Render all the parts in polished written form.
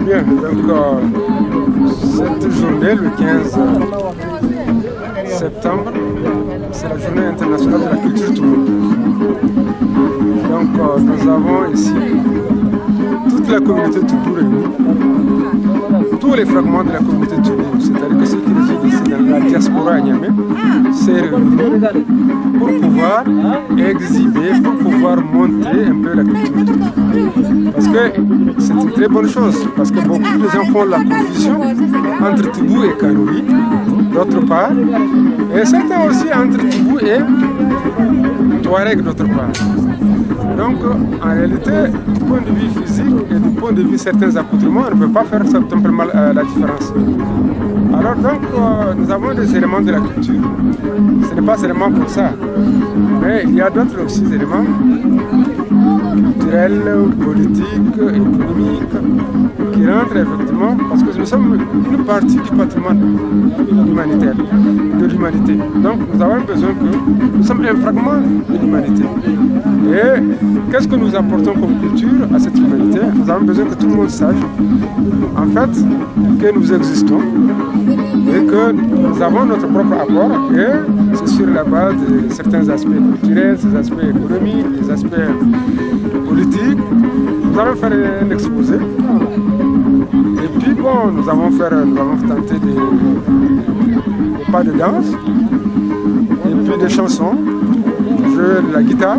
Bien, donc cette journée, le 15 septembre, c'est la journée internationale de la culture toulousaine. Donc nous avons ici toute la communauté toulousaine réunie, tous les fragments de la communauté toulousaine, c'est-à-dire que ceux qui résident ici dans la diaspora à Niamey, s'est réunis pour pouvoir exhiber, pour pouvoir montrer un peu la culture toulousaine. Parce que c'est une très bonne chose, parce que beaucoup de gens font la confusion entre Toubou et Kanouri, d'autre part, et certains aussi entre Toubou et Touareg, d'autre part. Donc, en réalité, du point de vue physique et du point de vue certains accoutrements, on ne peut pas faire simplement la différence. Alors donc, nous avons des éléments de la culture. Ce n'est pas seulement pour ça, mais il y a d'autres aussi éléments culturels, politiques, économiques, qui rentrent effectivement, parce que nous sommes une partie du patrimoine humanitaire, de l'humanité. Donc nous avons besoin que nous sommes un fragment de l'humanité. Et qu'est-ce que nous apportons comme culture à cette humanité? Nous avons besoin que tout le monde sache, en fait, que nous existons et que nous avons notre propre apport, et c'est sur la base de certains aspects culturels, des aspects économiques, des aspects politiques. Nous allons faire un exposé. Et puis bon, nous avons tenté des pas de danse, et puis des chansons, jouer de la guitare,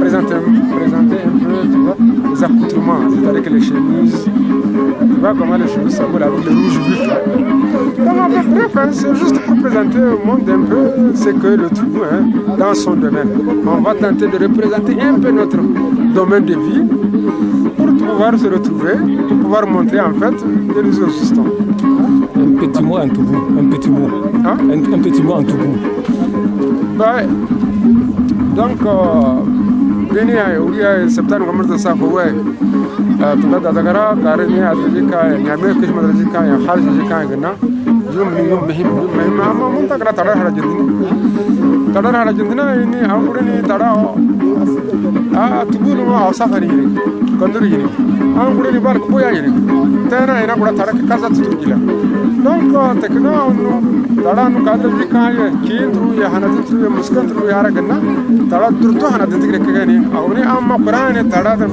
présenter un peu, tu vois, les accoutrements, c'est-à-dire que les chemises, tu vois comment les chemises s'appellent avec le rouge vif là. Donc bref, hein, c'est juste pour présenter au monde un peu ce que le Toubou, hein, dans son domaine. On va tenter de représenter un peu notre domaine de vie pour pouvoir se retrouver, pour pouvoir montrer en fait que nous existons. Un petit mot en Toubou, un petit mot. Hein? Un petit mot en Toubou. Bah, donc, Beni a septembre comme ça ça ouais. Tuka dadagara karene adrika nyame kishma adrika ya kharj jika gna yum mehim amma munta kara tada hara jindina ini amureni tada Toubou ma safari kanduri ni amureni bar ko ya ni tena ina kura tada kaza tutugila donc tekna onu tada nu kadra jika ya kindru ya hanadru ya muskantru ya ragna tada durto hanadru kegani awni amma qur'ane tada da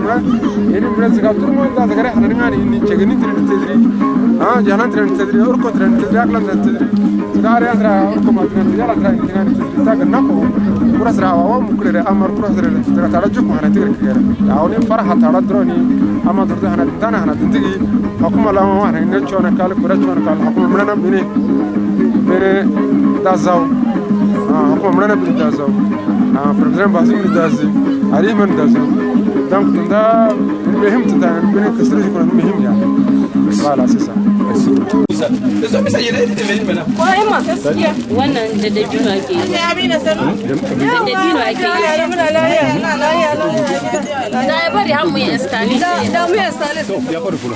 ini berarti turmo da dagare hanani ni chegni tedri jalan tedri orko tedri aklan tedri dare andra orko matran yala andra ingani tedri ta ganna ko kuras rawa mukulere amar kuras tedri tada juko hanati kegara awni farha tada droni amma durda hanati dana hanati tigi hakuma la ma hanne chona kal kuras chona kal hakuma mrana bine dazaw hakuma mrana bine dazaw president Basim dazi ari man dazaw donc tunda مهم تدا بين كسر يكون مهم يعني Voilà, c'est ça. Merci. Wannan da dabino ake yi. Da dabino ake yi. Da ya bari har mu yi installe. Da mu yi installe. Ya fara kula.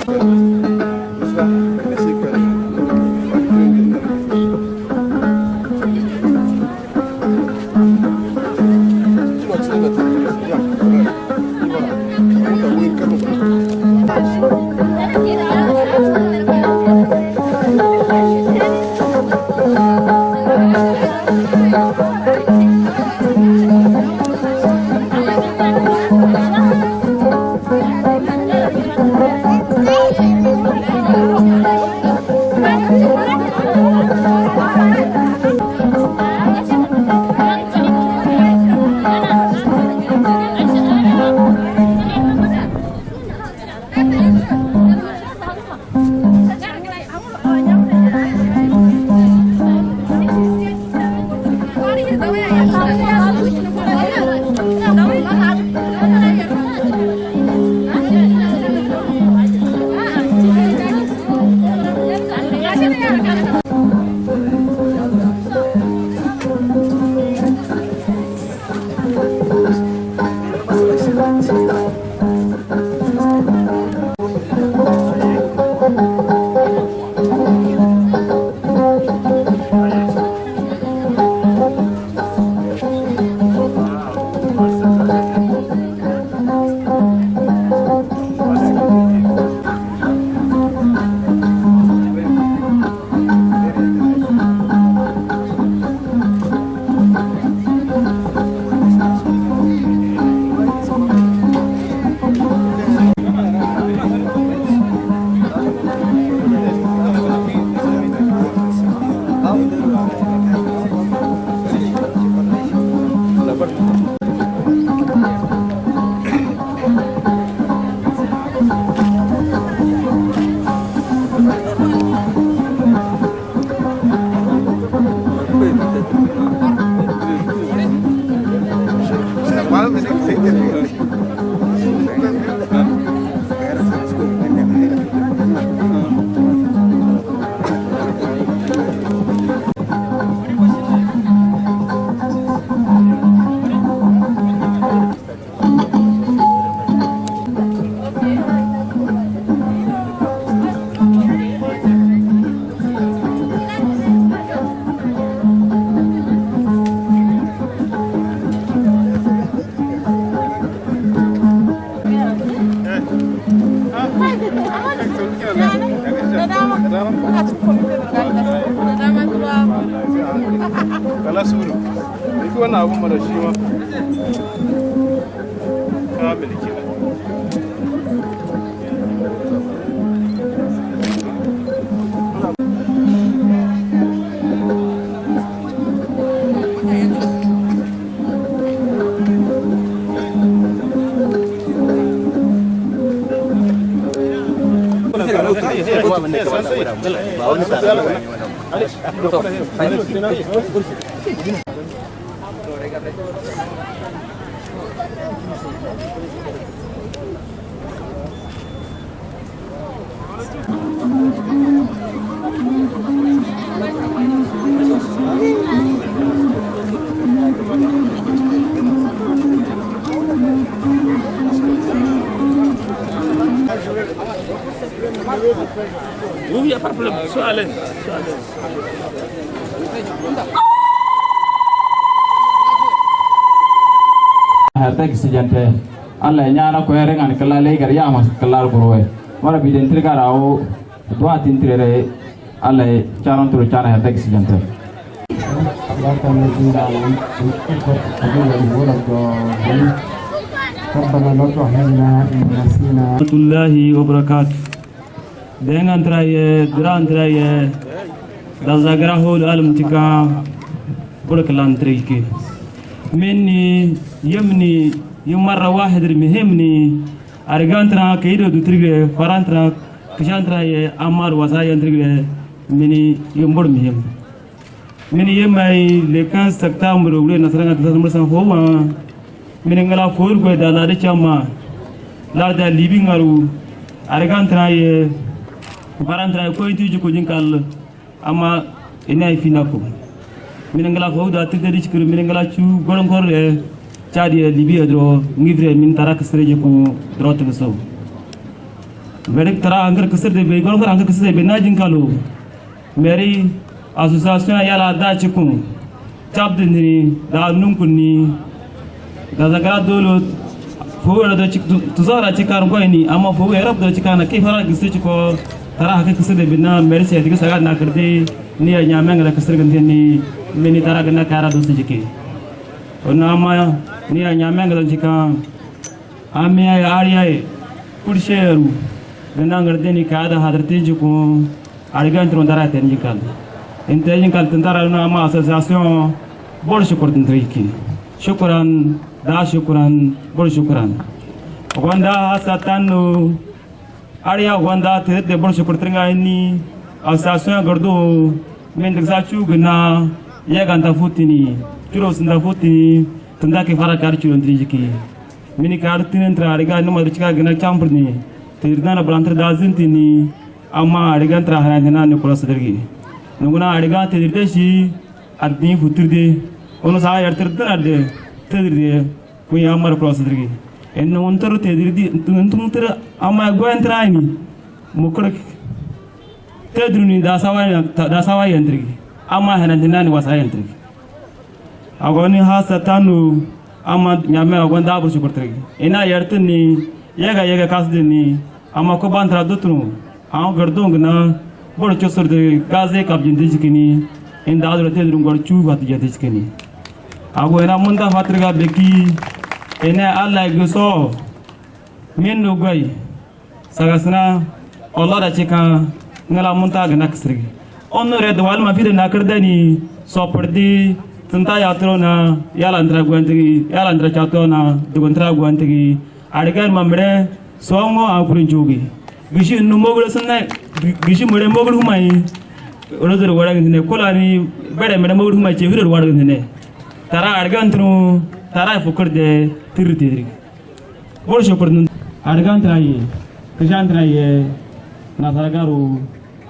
Kala suru. Duk wannan abun mara shi ma. Kamil kenan. Oui, il n'y a pas de problème. Sois à l'aise. Harta kisijante Allah nyana ko yare ngan kala le gar yama kala burwe wara bi den triga rawo doa tintrere Allah charon tru chana harta kisijante Warahmatullahi wabarakatuh. Dengan teraye, geran teraye, dan zagra hol alam tika berkelan teriki. Meni yemni yumara wahid mihemni argantra kaido dutrige farantra kishantra ye amar wasaya trige meni yumbor mihem. Meni yemai le 15 septembre ule nasranga tsamursan howa meni ngala for go da la de chama la da living aru argantra ye Parandra ko intu ko jinkal ama ina finako minangala ko da tidari cikuru minangala chu golongor chadi libya dro ngivre min tarak sreje ko drot so verik tara angar kasar de be golongor angar kasar be na jinkalo meri association yala da ciku chab dindini da nunkuni da zagara dolo fo da cik tuzara cikar ko ni ama fo erab da cikana ke fara gisse ciko tara haka kasar de bina meri se diga saga na karde ni ya nyameng da kasar gande ni meni tara gana kara do se jike ona ama ni ya nyameng da jika ame ya ariya kursheru gana garde ni kada hadarte jiko arigan tron tara ten jikal ente jikal tentara na ama association bol shukr tentriki shukran da shukran bol shukran wanda satanu ariya wanda te bol shukr trenga ni association gardo men dagsa chu gna ya ganta futini churo sinda futini tanda ke fara kar chu ndriki mini kar tinen tra ariga no madchika gna champrni tirdana brantra dazintini amma arigan tra hanana ne kula sadrgi nuguna ariga tidirdeshi adni futirde ono sa yartirda ade tidirde kuy amar kula sadrgi enno ontaru tidirdi tuntuntra amma goentra ni mukrak tedruni dasawa yantrigi amma hanana ne wasa yantrigi agoni hasatanu amma nyame agonda abu shukurtrigi ina yartni yaga kasdeni amma ko bantra dutnu आँव गर्दों गना बड़ चोसर दे गाजे कब जिंदगी चिकनी इन दादर ते दुंगर चू बात जाते चिकनी आगो एना मुंदा फात्रगा बेकी एने अल्लाह गुसो मेन नुगई सगासना अल्लाह रचिका ngala munta gana kisrigi onno red wal ma fide na kardani so perdi tanta yatrona yala andra gwantigi yala andra chatona dugontra gwantigi adigar mamre songo apurin jogi gishi nu mogul sanna gishi mure mogul humai rozer wada gine kolani bede mede mogul humai che hirar wada gine tara argantru tara fukurde tirtidri bol shokurdun argantraye kishantraye nazaragaru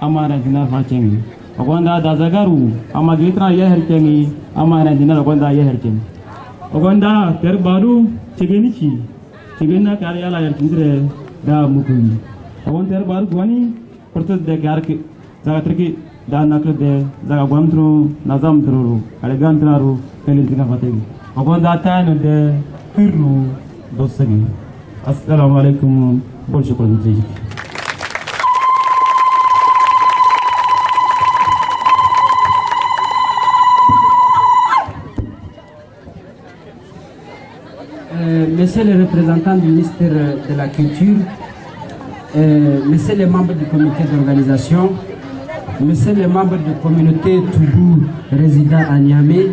amara dinar fachengi ogonda dazagaru ama gitra ye herchengi amara dinar ogonda ye herchengi ogonda terbaru chegenichi chegena karyala yertindre da mukuni ogon terbaru gwani porto de garki zagatriki da nakre de zaga gwamtru nazamtru alegantraru kelintika fategi ogonda tayno de firru dosagi assalamu alaikum bol shukran jeji Monsieur le représentant du ministère de la Culture, Monsieur les membres du comité d'organisation, Monsieur les membres de la communauté Toubou résidant à Niamey,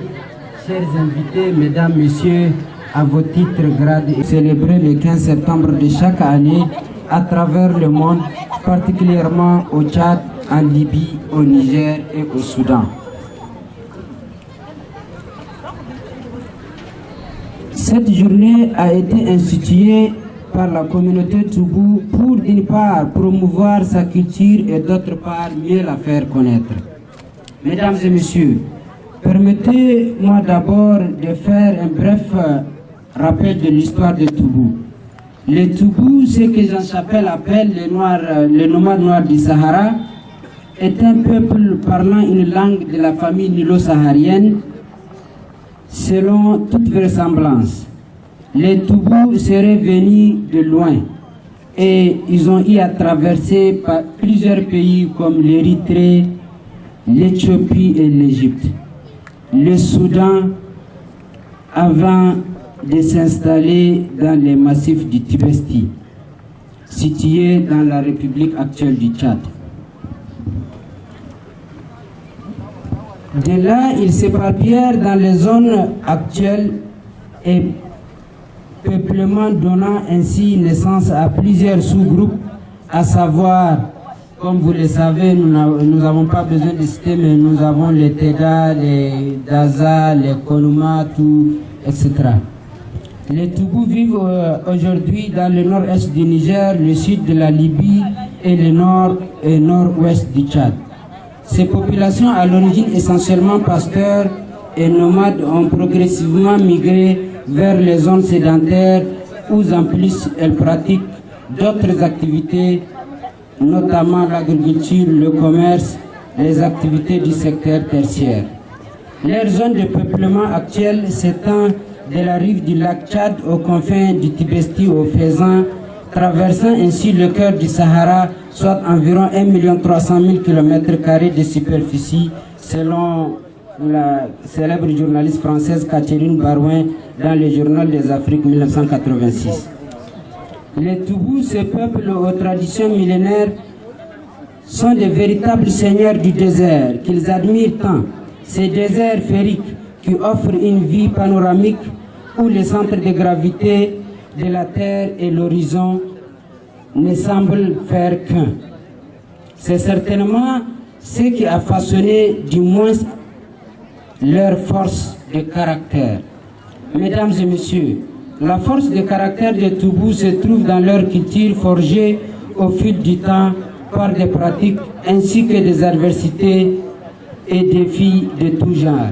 chers invités, Mesdames, Messieurs, à vos titres, grades, célébrés le 15 septembre de chaque année à travers le monde, particulièrement au Tchad, en Libye, au Niger et au Soudan. Cette journée a été instituée par la communauté Toubou pour d'une part promouvoir sa culture et d'autre part mieux la faire connaître. Mesdames et messieurs, permettez-moi d'abord de faire un bref rappel de l'histoire de Toubou. Les Toubou, ce que Jean Chapelle appelle les nomades noirs du Sahara, est un peuple parlant une langue de la famille nilo-saharienne. Selon toute vraisemblance, les Toubou seraient venus de loin et ils ont eu à traverser plusieurs pays comme l'Érythrée, l'Éthiopie et l'Égypte, le Soudan, avant de s'installer dans les massifs du Tibesti, situés dans la République actuelle du Tchad. De là, ils s'éparpillèrent dans les zones actuelles et peuplement donnant ainsi naissance à plusieurs sous-groupes, à savoir, comme vous le savez, nous n'avons pas besoin de citer, mais nous avons les Teda, les Daza, les Konuma, tout, etc. Les Toubou vivent aujourd'hui dans le nord-est du Niger, le sud de la Libye et le nord et nord-ouest du Tchad. Ces populations, à l'origine essentiellement pasteurs et nomades, ont progressivement migré vers les zones sédentaires où en plus elles pratiquent d'autres activités, notamment l'agriculture, le commerce, les activités du secteur tertiaire. Leur zone de peuplement actuelle s'étend de la rive du lac Tchad aux confins du Tibesti au Fezzan, traversant ainsi le cœur du Sahara, soit environ 1 300 000 km² de superficie, selon la célèbre journaliste française Catherine Barouin dans le Journal des Afriques 1986. Les Toubous, ce peuple aux traditions millénaires, sont de véritables seigneurs du désert qu'ils admirent tant. Ces déserts féeriques qui offrent une vie panoramique où le centre de gravité de la Terre et l'horizon ne semblent faire qu'un. C'est certainement ce qui a façonné du moins leur force de caractère. Mesdames et messieurs, la force de caractère des Toubous se trouve dans leur culture forgée au fil du temps par des pratiques ainsi que des adversités et défis de tout genre.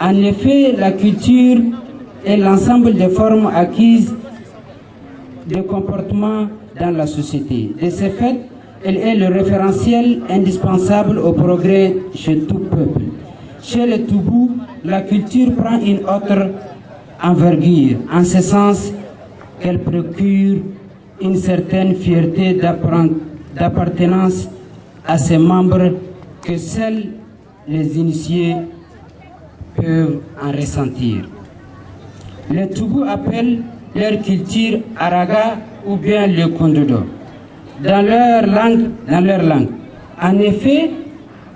En effet, la culture est l'ensemble des formes acquises de comportement dans la société. De ce fait, elle est le référentiel indispensable au progrès chez tout peuple. Chez les Toubous, la culture prend une autre envergure, en ce sens qu'elle procure une certaine fierté d'appartenance à ses membres que seuls les initiés peuvent en ressentir. Les Toubous appellent leur culture Araga ou bien le Kondodo dans leur langue. En effet,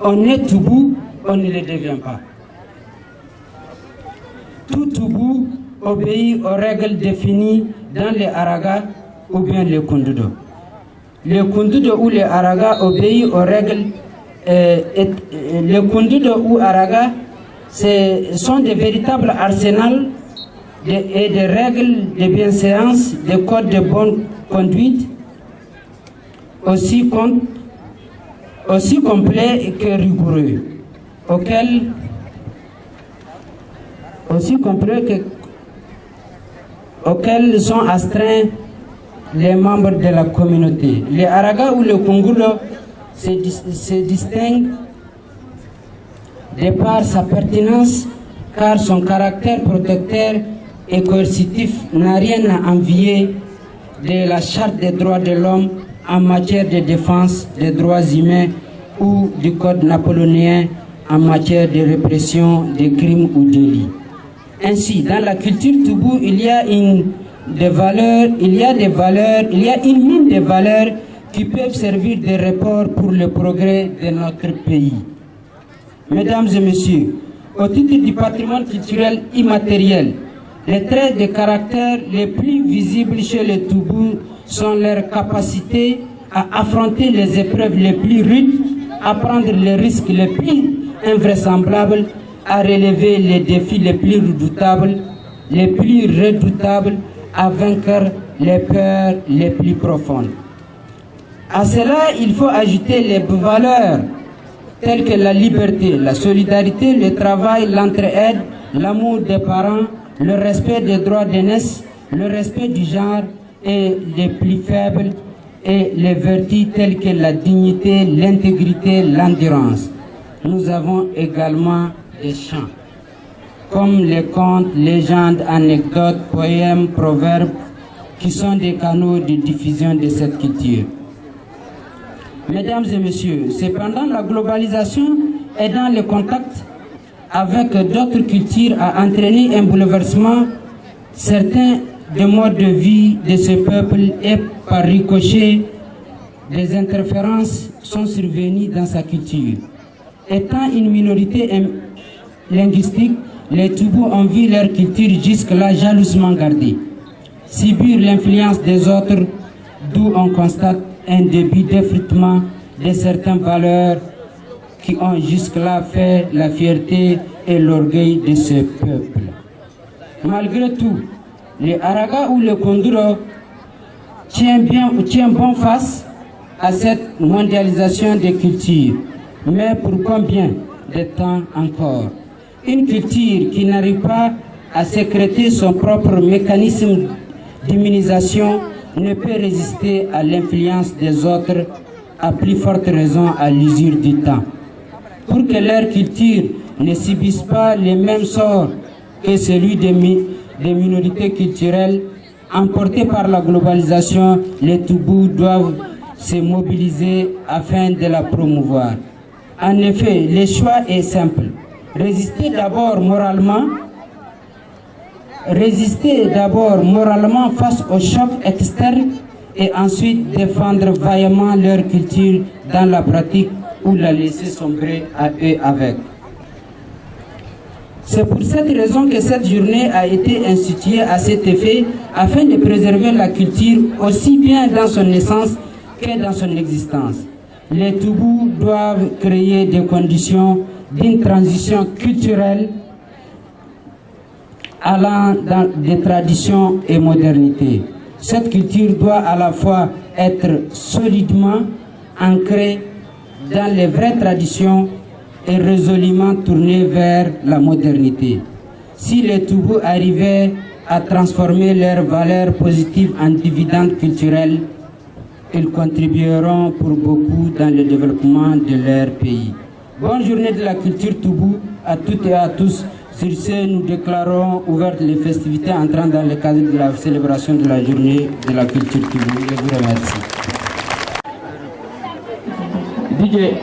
on est Toubou, on ne le devient pas. Tout Toubou obéit aux règles définies dans les Araga ou bien le Kondodo. Le Kondodo ou le Araga obéit aux règles. Le Kondodo ou Araga sont de véritables arsenals et des règles de bienséance, des codes de bonne conduite, aussi complets que rigoureux, auxquels sont astreints les membres de la communauté. Les Araga ou le Kongodo se distingue de par sa pertinence, car son caractère protecteur et coercitif n'a rien à envier de la Charte des droits de l'homme en matière de défense des droits humains ou du Code napoléonien en matière de répression des crimes ou délits. Ainsi, dans la culture Toubou, il y a une mine de valeurs qui peuvent servir de report pour le progrès de notre pays. Mesdames et messieurs, au titre du patrimoine culturel immatériel, les traits de caractère les plus visibles chez les Toubous sont leur capacité à affronter les épreuves les plus rudes, à prendre les risques les plus invraisemblables, à relever les défis les plus redoutables, à vaincre les peurs les plus profondes. À cela, il faut ajouter les valeurs telles que la liberté, la solidarité, le travail, l'entraide, l'amour des parents, le respect des droits d'aînesse, le respect du genre et des plus faibles, et les vertus telles que la dignité, l'intégrité, l'endurance. Nous avons également des chants, comme les contes, légendes, anecdotes, poèmes, proverbes, qui sont des canaux de diffusion de cette culture. Mesdames et messieurs, cependant, la globalisation et dans le contact avec d'autres cultures a entraîné un bouleversement certain des modes de vie de ce peuple et par ricochet, des interférences sont survenues dans sa culture. Étant une minorité linguistique, les Toubous ont vu leur culture jusque-là jalousement gardée. Subir l'influence des autres, d'où on constate un début d'effritement de certaines valeurs qui ont jusque-là fait la fierté et l'orgueil de ce peuple. Malgré tout, les Araga ou le Konduro tient bon face à cette mondialisation des cultures. Mais pour combien de temps encore? Une culture qui n'arrive pas à sécréter son propre mécanisme d'immunisation ne peut résister à l'influence des autres, à plus forte raison à l'usure du temps. Pour que leur culture ne subisse pas les mêmes sorts que celui des minorités culturelles, emportées par la globalisation, les Toubous doivent se mobiliser afin de la promouvoir. En effet, le choix est simple. Résister d'abord moralement face au choc externe et ensuite défendre vaillamment leur culture dans la pratique ou la laisser sombrer à eux avec. C'est pour cette raison que cette journée a été instituée à cet effet afin de préserver la culture aussi bien dans son essence que dans son existence. Les Toubous doivent créer des conditions d'une transition culturelle allant dans des traditions et modernité. Cette culture doit à la fois être solidement ancrée dans les vraies traditions et résolument tournée vers la modernité. Si les Toubous arrivaient à transformer leurs valeurs positives en dividendes culturels, ils contribueront pour beaucoup dans le développement de leur pays. Bonne journée de la culture Toubou à toutes et à tous. Sur ce, nous déclarons ouvertes les festivités entrant dans le cadre de la célébration de la journée de la culture Toubou. Je vous remercie. DJ.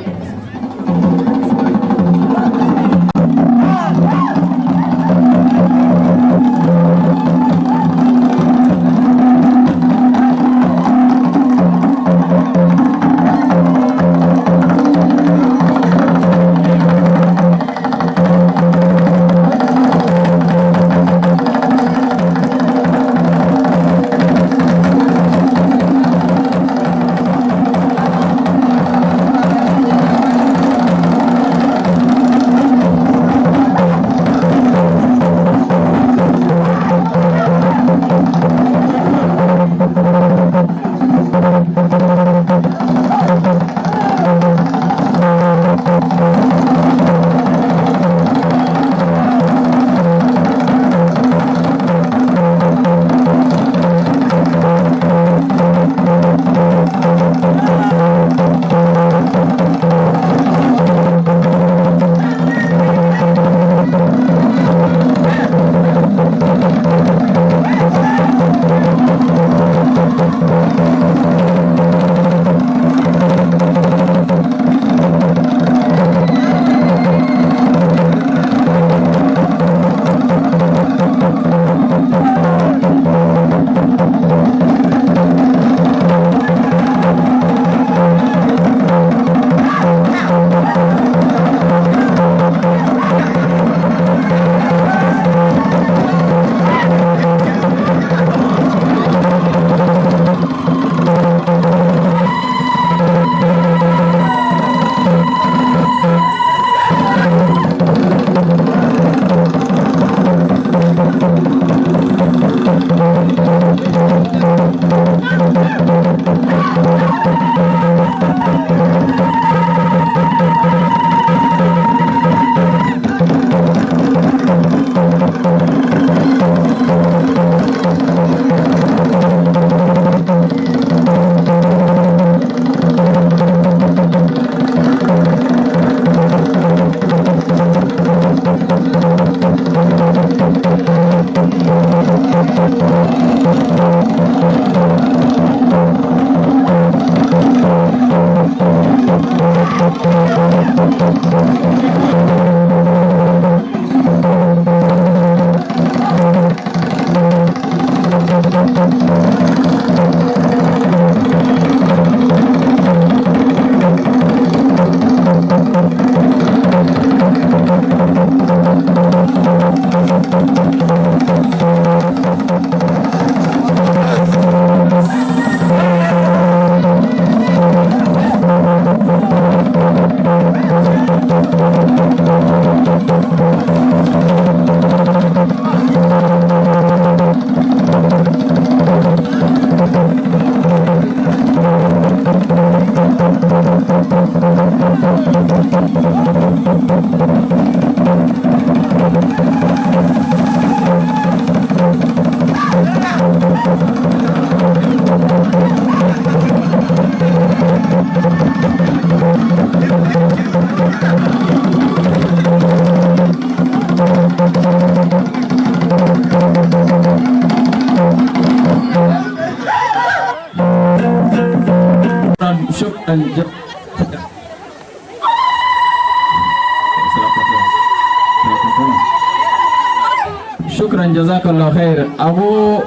شكرا جزاك الله خير أبو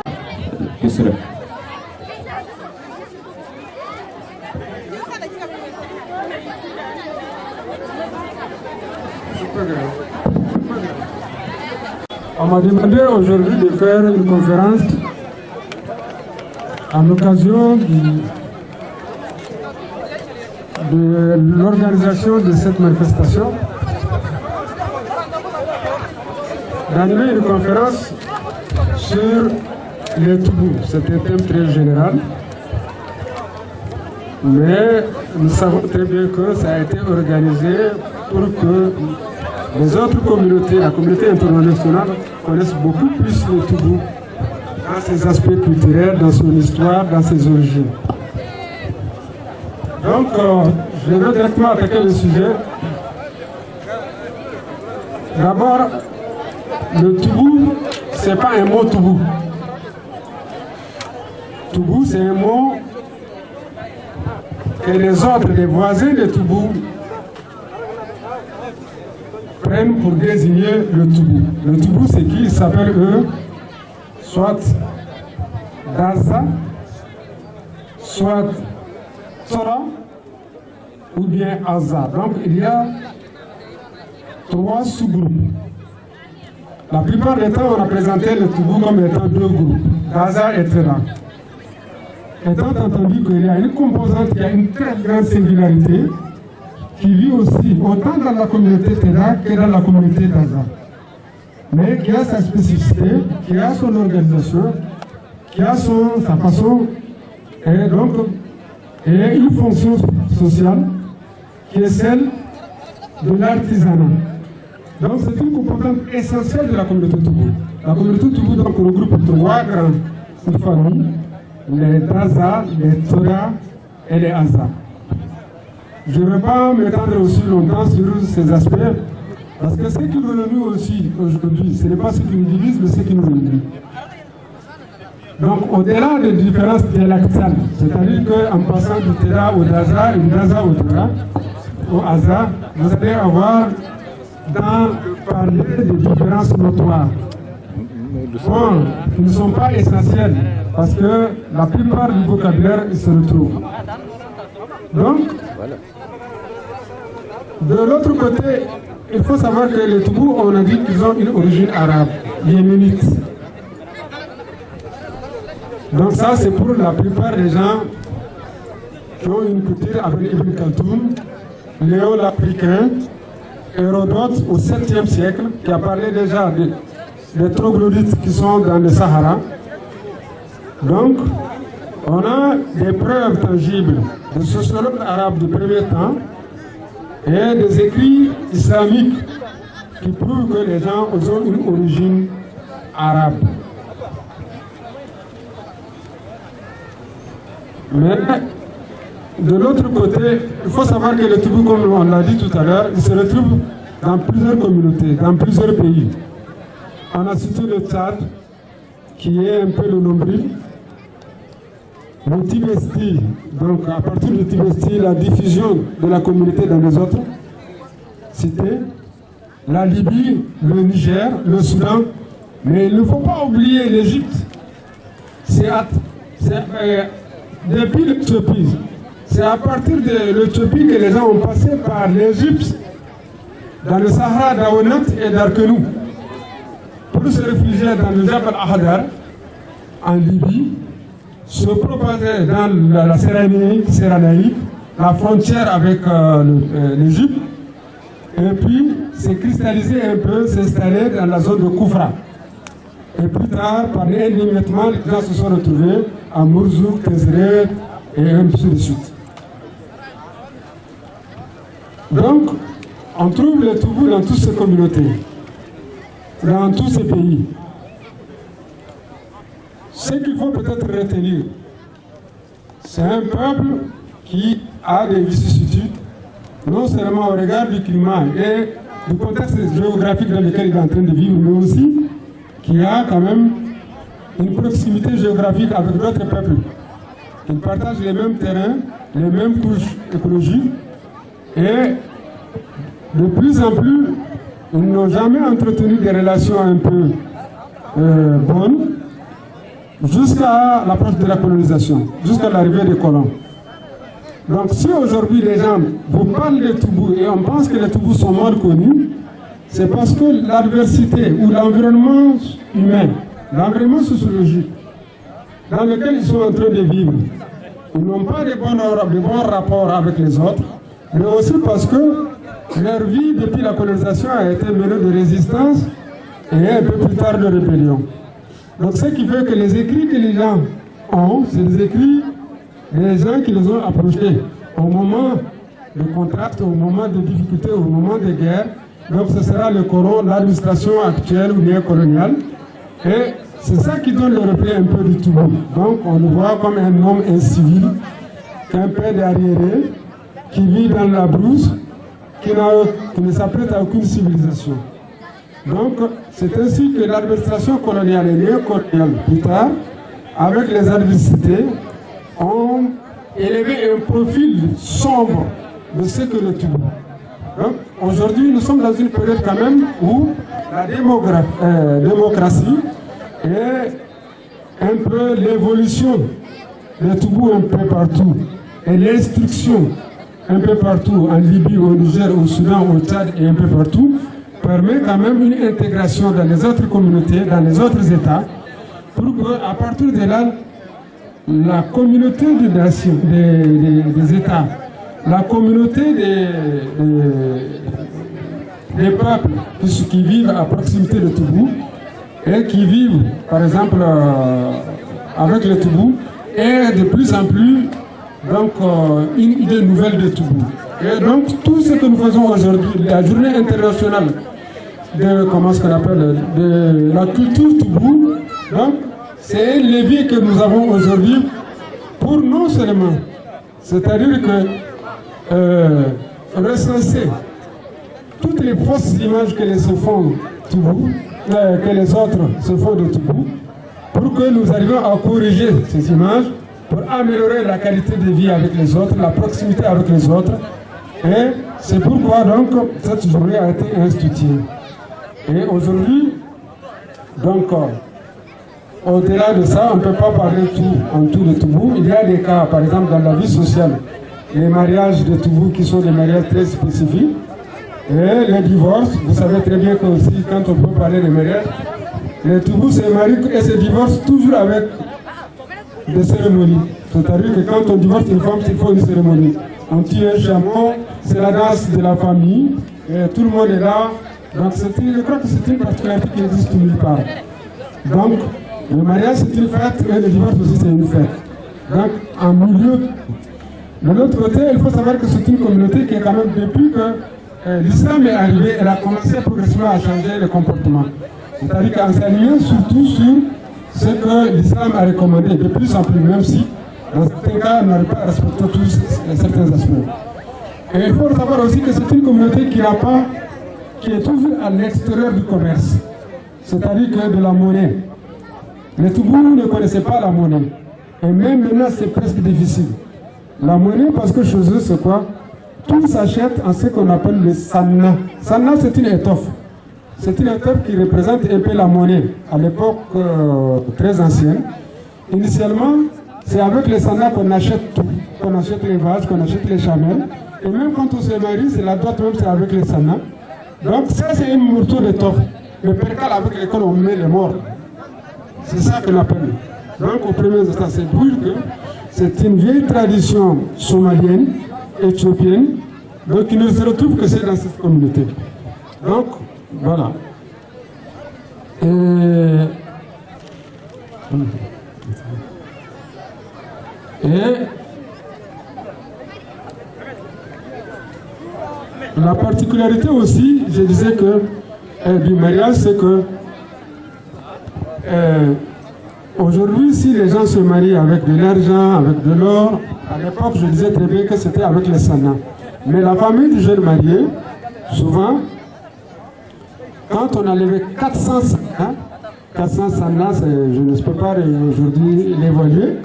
كسرى. On m'a demandé aujourd'hui de faire une conférence à l'occasion de l'organisation de cette manifestation, d'animer une conférence sur les Toubous. C'est un thème très général, mais nous savons très bien que ça a été organisé pour que les autres communautés, la communauté internationale, connaissent beaucoup plus le Toubou dans ses aspects culturels, dans son histoire, dans ses origines. Donc, je vais directement attaquer le sujet. D'abord, le Toubou, ce n'est pas un mot Toubou. Toubou, c'est un mot que les autres, les voisins de Toubou, prennent pour désigner le Toubou. Le Toubou, c'est qui? Ils s'appellent eux, soit Daza, soit Tora, ou bien Aza. Donc, il y a 3 sous-groupes. La plupart des temps, on a présenté le Toubou comme étant 2 groupes, Daza et Tora. Étant entendu qu'il y a une composante qui a une très grande singularité, qui vit aussi autant dans la communauté Tora que dans la communauté Daza, mais qui a sa spécificité, qui a son organisation, qui a sa façon, et donc une fonction sociale qui est celle de l'artisanat. Donc c'est une composante essentielle de la communauté Toubou. La communauté Toubou donc regroupe 3 grandes familles, les Daza, les Tora et les Aza. Je ne vais pas m'étendre aussi longtemps sur ces aspects, parce que ce qui nous réunit aussi aujourd'hui, ce n'est pas ce qui nous divise, mais ce qui nous réunit. Donc, au-delà des différences dialectales, c'est-à-dire qu'en passant du Tora au Daza et du Daza au Tora, au Aza, vous allez avoir dans parler des différences notoires. Bon, ils ne sont pas essentiels, parce que la plupart du vocabulaire se retrouve. Donc, de l'autre côté, il faut savoir que les Toubous, on a dit qu'ils ont une origine arabe, yéménite. Donc ça, c'est pour la plupart des gens qui ont une culture avec Ibn Khaltoum, Léo l'Africain, Hérodote au 7e siècle, qui a parlé déjà des troglodytes qui sont dans le Sahara. Donc, on a des preuves tangibles de sociologues arabes du premier temps et des écrits islamiques qui prouvent que les gens ont une origine arabe. Mais de l'autre côté, il faut savoir que le Toubou, comme on l'a dit tout à l'heure, il se retrouve dans plusieurs communautés, dans plusieurs pays. On a cité le Tchad, qui est un peu le nombril. Le Tibesti, donc à partir du Tibesti, la diffusion de la communauté dans les autres cités, la Libye, le Niger, le Soudan, mais il ne faut pas oublier l'Égypte. Depuis l'Éthiopie, c'est à partir de l'Éthiopie que les gens ont passé par l'Égypte, dans le Sahara d'Aonat et d'Arkenou, pour se réfugier dans le Jabal Ahadar, en Libye, se propager dans la Cyrénaïque, la frontière avec l'Égypte, et puis se cristalliser un peu, s'installer dans la zone de Koufra. Et plus tard, par les émiettements, les gens se sont retrouvés à Mourzouk, Kézeret et ainsi de suite. Donc, on trouve les Toubous dans toutes ces communautés, dans tous ces pays. Ce qu'il faut peut-être retenir, c'est un peuple qui a des vicissitudes, non seulement au regard du climat et du contexte géographique dans lequel il est en train de vivre, mais aussi qui a quand même une proximité géographique avec d'autres peuples. Ils partagent les mêmes terrains, les mêmes couches écologiques et de plus en plus, ils n'ont jamais entretenu des relations un peu bonnes jusqu'à l'approche de la colonisation, jusqu'à l'arrivée des colons. Donc si aujourd'hui les gens vous parlent des Toubous et on pense que les Toubous sont mal connus, c'est parce que l'adversité ou l'environnement humain, l'environnement sociologique dans lequel ils sont en train de vivre, ils n'ont pas de bons rapports avec les autres, mais aussi parce que leur vie depuis la colonisation a été menée de résistance et un peu plus tard de rébellion. Donc ce qui fait que les écrits que les gens ont, c'est des écrits des gens qui les ont approchés au moment de contraste, au moment de difficultés, au moment de guerre. Donc ce sera le Coran, l'administration actuelle ou néocoloniale. Et c'est ça qui donne le reflet un peu du Toubou. Donc on le voit comme un homme incivil, un père d'arriéré, qui vit dans la brousse, qui ne s'apprête à aucune civilisation. Donc c'est ainsi que l'administration coloniale et néocoloniale, plus tard, avec les adversités, ont élevé un profil sombre de ce que le Toubou. Donc aujourd'hui, nous sommes dans une période quand même où la démocratie et un peu l'évolution des Toubous un peu partout et l'instruction un peu partout en Libye, au Niger, au Soudan, au Tchad et un peu partout permet quand même une intégration dans les autres communautés, dans les autres États pour qu'à partir de là, la communauté des nations, des États, la communauté des peuples qui vivent à proximité de Toubou et qui vivent, par exemple, avec le Toubou, aient de plus en plus donc, une idée nouvelle de Toubou. Et donc, tout ce que nous faisons aujourd'hui, la journée internationale de la culture Toubou, donc, c'est un levier que nous avons aujourd'hui pour non seulement, c'est-à-dire que recenser toutes les fausses images que les autres se font de Toubou, pour que nous arrivions à corriger ces images, pour améliorer la qualité de vie avec les autres, la proximité avec les autres. Et c'est pourquoi donc cette journée a été instituée. Et aujourd'hui, donc, au-delà de ça, on ne peut pas parler en tout de Toubou. Il y a des cas, par exemple, dans la vie sociale, les mariages de Toubou qui sont des mariages très spécifiques. Et les divorces, vous savez très bien que aussi, quand on peut parler de mariage, les Toubous se marient et se divorcent toujours avec des cérémonies. C'est-à-dire que quand on divorce une femme, il faut une cérémonie. On tue un chameau, c'est la danse de la famille, et tout le monde est là. Donc je crois que c'est une particularité qui existe nulle part. Donc, le mariage c'est une fête et le divorce aussi c'est une fête. Donc, en milieu, de l'autre côté, il faut savoir que c'est une communauté qui est quand même, depuis que l'islam est arrivé, elle a commencé progressivement à changer le comportement. C'est-à-dire qu'en s'alignant surtout sur ce que l'islam a recommandé, de plus en plus, même si dans certains cas, on n'arrive pas à respecter tous certains aspects. Et il faut savoir aussi que c'est une communauté qui est toujours à l'extérieur du commerce, c'est-à-dire que de la monnaie. Les Toubous ne connaissaient pas la monnaie. Et même maintenant, c'est presque difficile. La monnaie, parce que chez eux, c'est quoi? Tout s'achète en ce qu'on appelle le sanna. Sanna, c'est une étoffe. C'est une étoffe qui représente un peu la monnaie à l'époque très ancienne. Initialement, c'est avec le sanna qu'on achète tout. Qu'on achète les vases, qu'on achète les chamelles. Et même quand on se marie, c'est la dot même, c'est avec le sanna. Donc ça, c'est un morceau d'étoffe. Le percal avec lequel on met les morts. C'est ça qu'on appelle. Donc au premier instant, c'est pour que c'est une vieille tradition somalienne, éthiopienne, donc il ne se retrouve que c'est dans cette communauté. Donc, voilà. Et la particularité aussi, je disais que du mariage, c'est que aujourd'hui, si les gens se marient avec de l'argent, avec de l'or, à l'époque, je disais très bien que c'était avec les sanna. Mais la famille du jeune marié, souvent, quand on a levé 400 sanna, je ne peux pas aujourd'hui l'évaluer,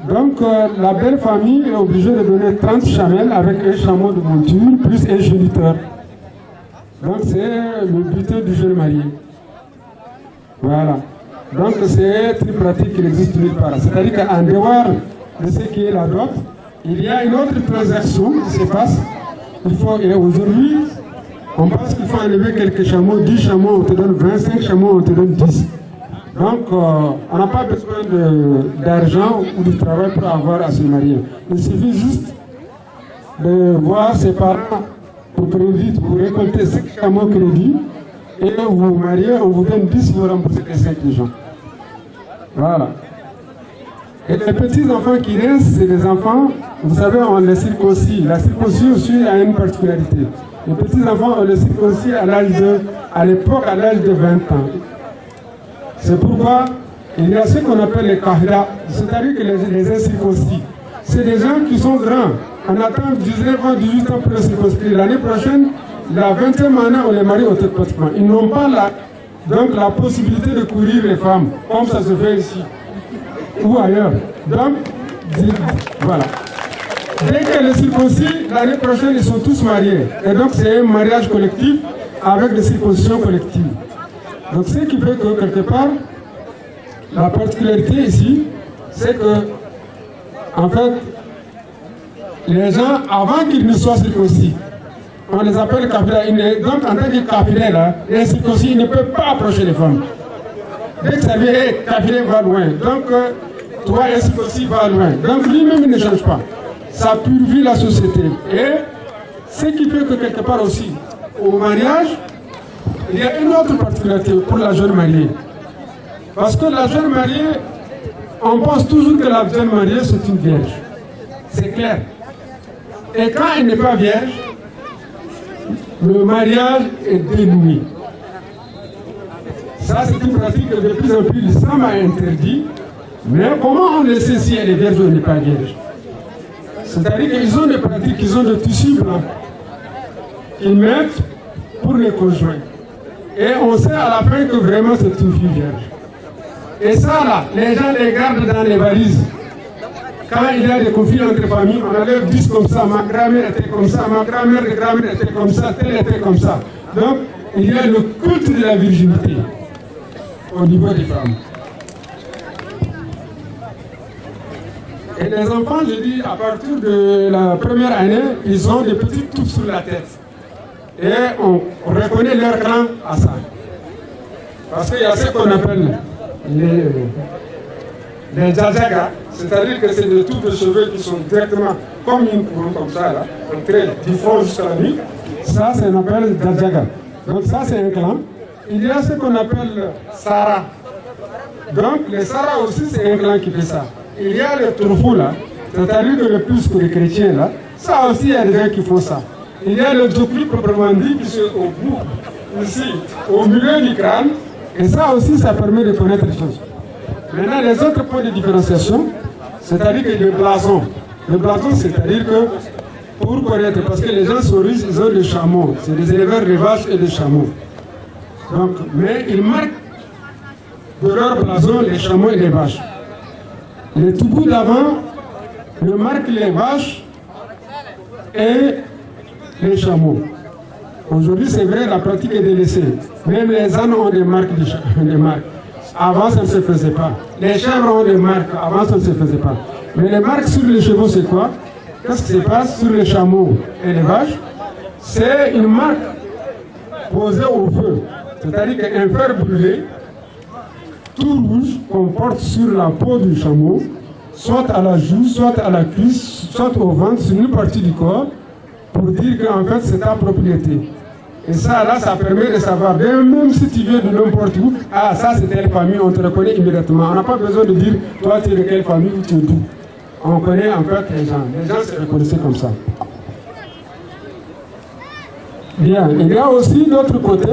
Donc la belle famille est obligée de donner 30 chamelles avec un chameau de monture plus un géniteur. Donc c'est le butin du jeune marié. Voilà. Donc c'est une pratique qui n'existe nulle part. C'est-à-dire qu'en dehors de ce qui est la dot, il y a une autre transaction qui se passe. Aujourd'hui, on pense qu'il faut enlever quelques chameaux, 10 chameaux, on te donne 25 chameaux, on te donne 10. Donc, on n'a pas besoin d'argent ou de travail pour avoir à se marier. Il suffit juste de voir ses parents pour crédit, pour récolter 5 chameaux crédit, et vous vous mariez, on vous donne 10 pour rembourser les 5 gens. Voilà. Et les petits enfants qui restent, c'est des enfants, vous savez, on les circoncis. La circoncision aussi a une particularité. Les petits enfants, on les circoncis à l'époque, à l'âge de 20 ans. C'est pourquoi il y a ce qu'on appelle les kahda, c'est-à-dire que les incirconcis. C'est des gens qui sont grands. On attend 19 ans, 18 ans pour les circonscrire. L'année prochaine, la 20e année, on les marie automatiquement. Ils n'ont pas donc la possibilité de courir les femmes, comme ça se fait ici ou ailleurs. Donc, voilà. Dès que les circoncis, l'année prochaine, ils sont tous mariés. Et donc, c'est un mariage collectif avec des circoncisions collectives. Donc, ce qui fait que, quelque part, la particularité ici, c'est que, en fait, les gens, avant qu'ils ne soient circoncis, on les appelle capillaires. Donc, en tant que capillaires, les circoncis ne peuvent pas approcher les femmes. Dès que ça vient, capillaire va loin. Donc, toi, les circoncis va loin. Donc, lui-même, il ne change pas. Ça purifie la société. Et ce qui fait que, quelque part aussi, au mariage, il y a une autre particularité pour la jeune mariée. Parce que la jeune mariée, on pense toujours que la jeune mariée, c'est une vierge. C'est clair. Et quand elle n'est pas vierge, le mariage est dénoué. Ça, c'est une pratique que de plus en plus l'islam a interdit. Mais comment on le sait si elle est vierge ou elle n'est pas vierge? C'est-à-dire qu'ils ont des pratiques, ils ont des tissus blancs qu'ils mettent pour les conjoints. Et on sait à la fin que vraiment c'est une fille vierge. Et ça là, les gens les gardent dans les valises. Quand il y a des conflits entre familles, on enlève 10 comme ça, ma grand-mère était comme ça, ma grand-mère de grand-mère était comme ça, telle était comme ça. Donc, il y a le culte de la virginité au niveau des femmes. Et les enfants, je dis, à partir de la première année, ils ont des petites touffes sur la tête. Et on reconnaît leur clan à ça. Parce qu'il y a ce qu'on appelle les djadjaga, c'est-à-dire que c'est des touffes de cheveux qui sont directement comme une couronne comme ça, là, entrées du front jusqu'à la nuque. Ça, c'est on appelle djadjaga. Donc ça, c'est un clan. Il y a ce qu'on appelle Sara. Donc les Sara aussi, c'est un clan qui fait ça. Il y a le Tourfou là, c'est-à-dire que le plus que les chrétiens là, ça aussi, il y a des gens qui font ça. Il y a le Djokli proprement dit qui est au bout, ici, au milieu du crâne, et ça aussi, ça permet de connaître les choses. Maintenant, les autres points de différenciation, c'est-à-dire que le blason, c'est-à-dire que pour connaître, parce que les gens sont riches, ils ont des chameaux, c'est des éleveurs de vaches et de chameaux. Donc, mais ils marquent de leur blason les chameaux et les vaches. Les toubous d'avant ne marquent les vaches et les chameaux. Aujourd'hui, c'est vrai, la pratique est délaissée. Même les ânes ont des marques. Avant, ça ne se faisait pas. Les chèvres ont des marques. Avant, ça ne se faisait pas. Mais les marques sur les chevaux, c'est quoi? Qu'est-ce qui se passe sur les chameaux et les vaches? C'est une marque posée au feu. C'est-à-dire qu'un fer brûlé, tout rouge, qu'on porte sur la peau du chameau, soit à la joue, soit à la cuisse, soit au ventre, sur une partie du corps, pour dire qu'en fait c'est ta propriété. Et ça là, ça permet de savoir, même si tu viens de n'importe où, ah ça c'est telle famille, on te reconnaît immédiatement. On n'a pas besoin de dire, toi tu es de quelle famille ou tu es d'où. On connaît en fait les gens se reconnaissaient comme ça. Bien, il y a aussi d'autre côté,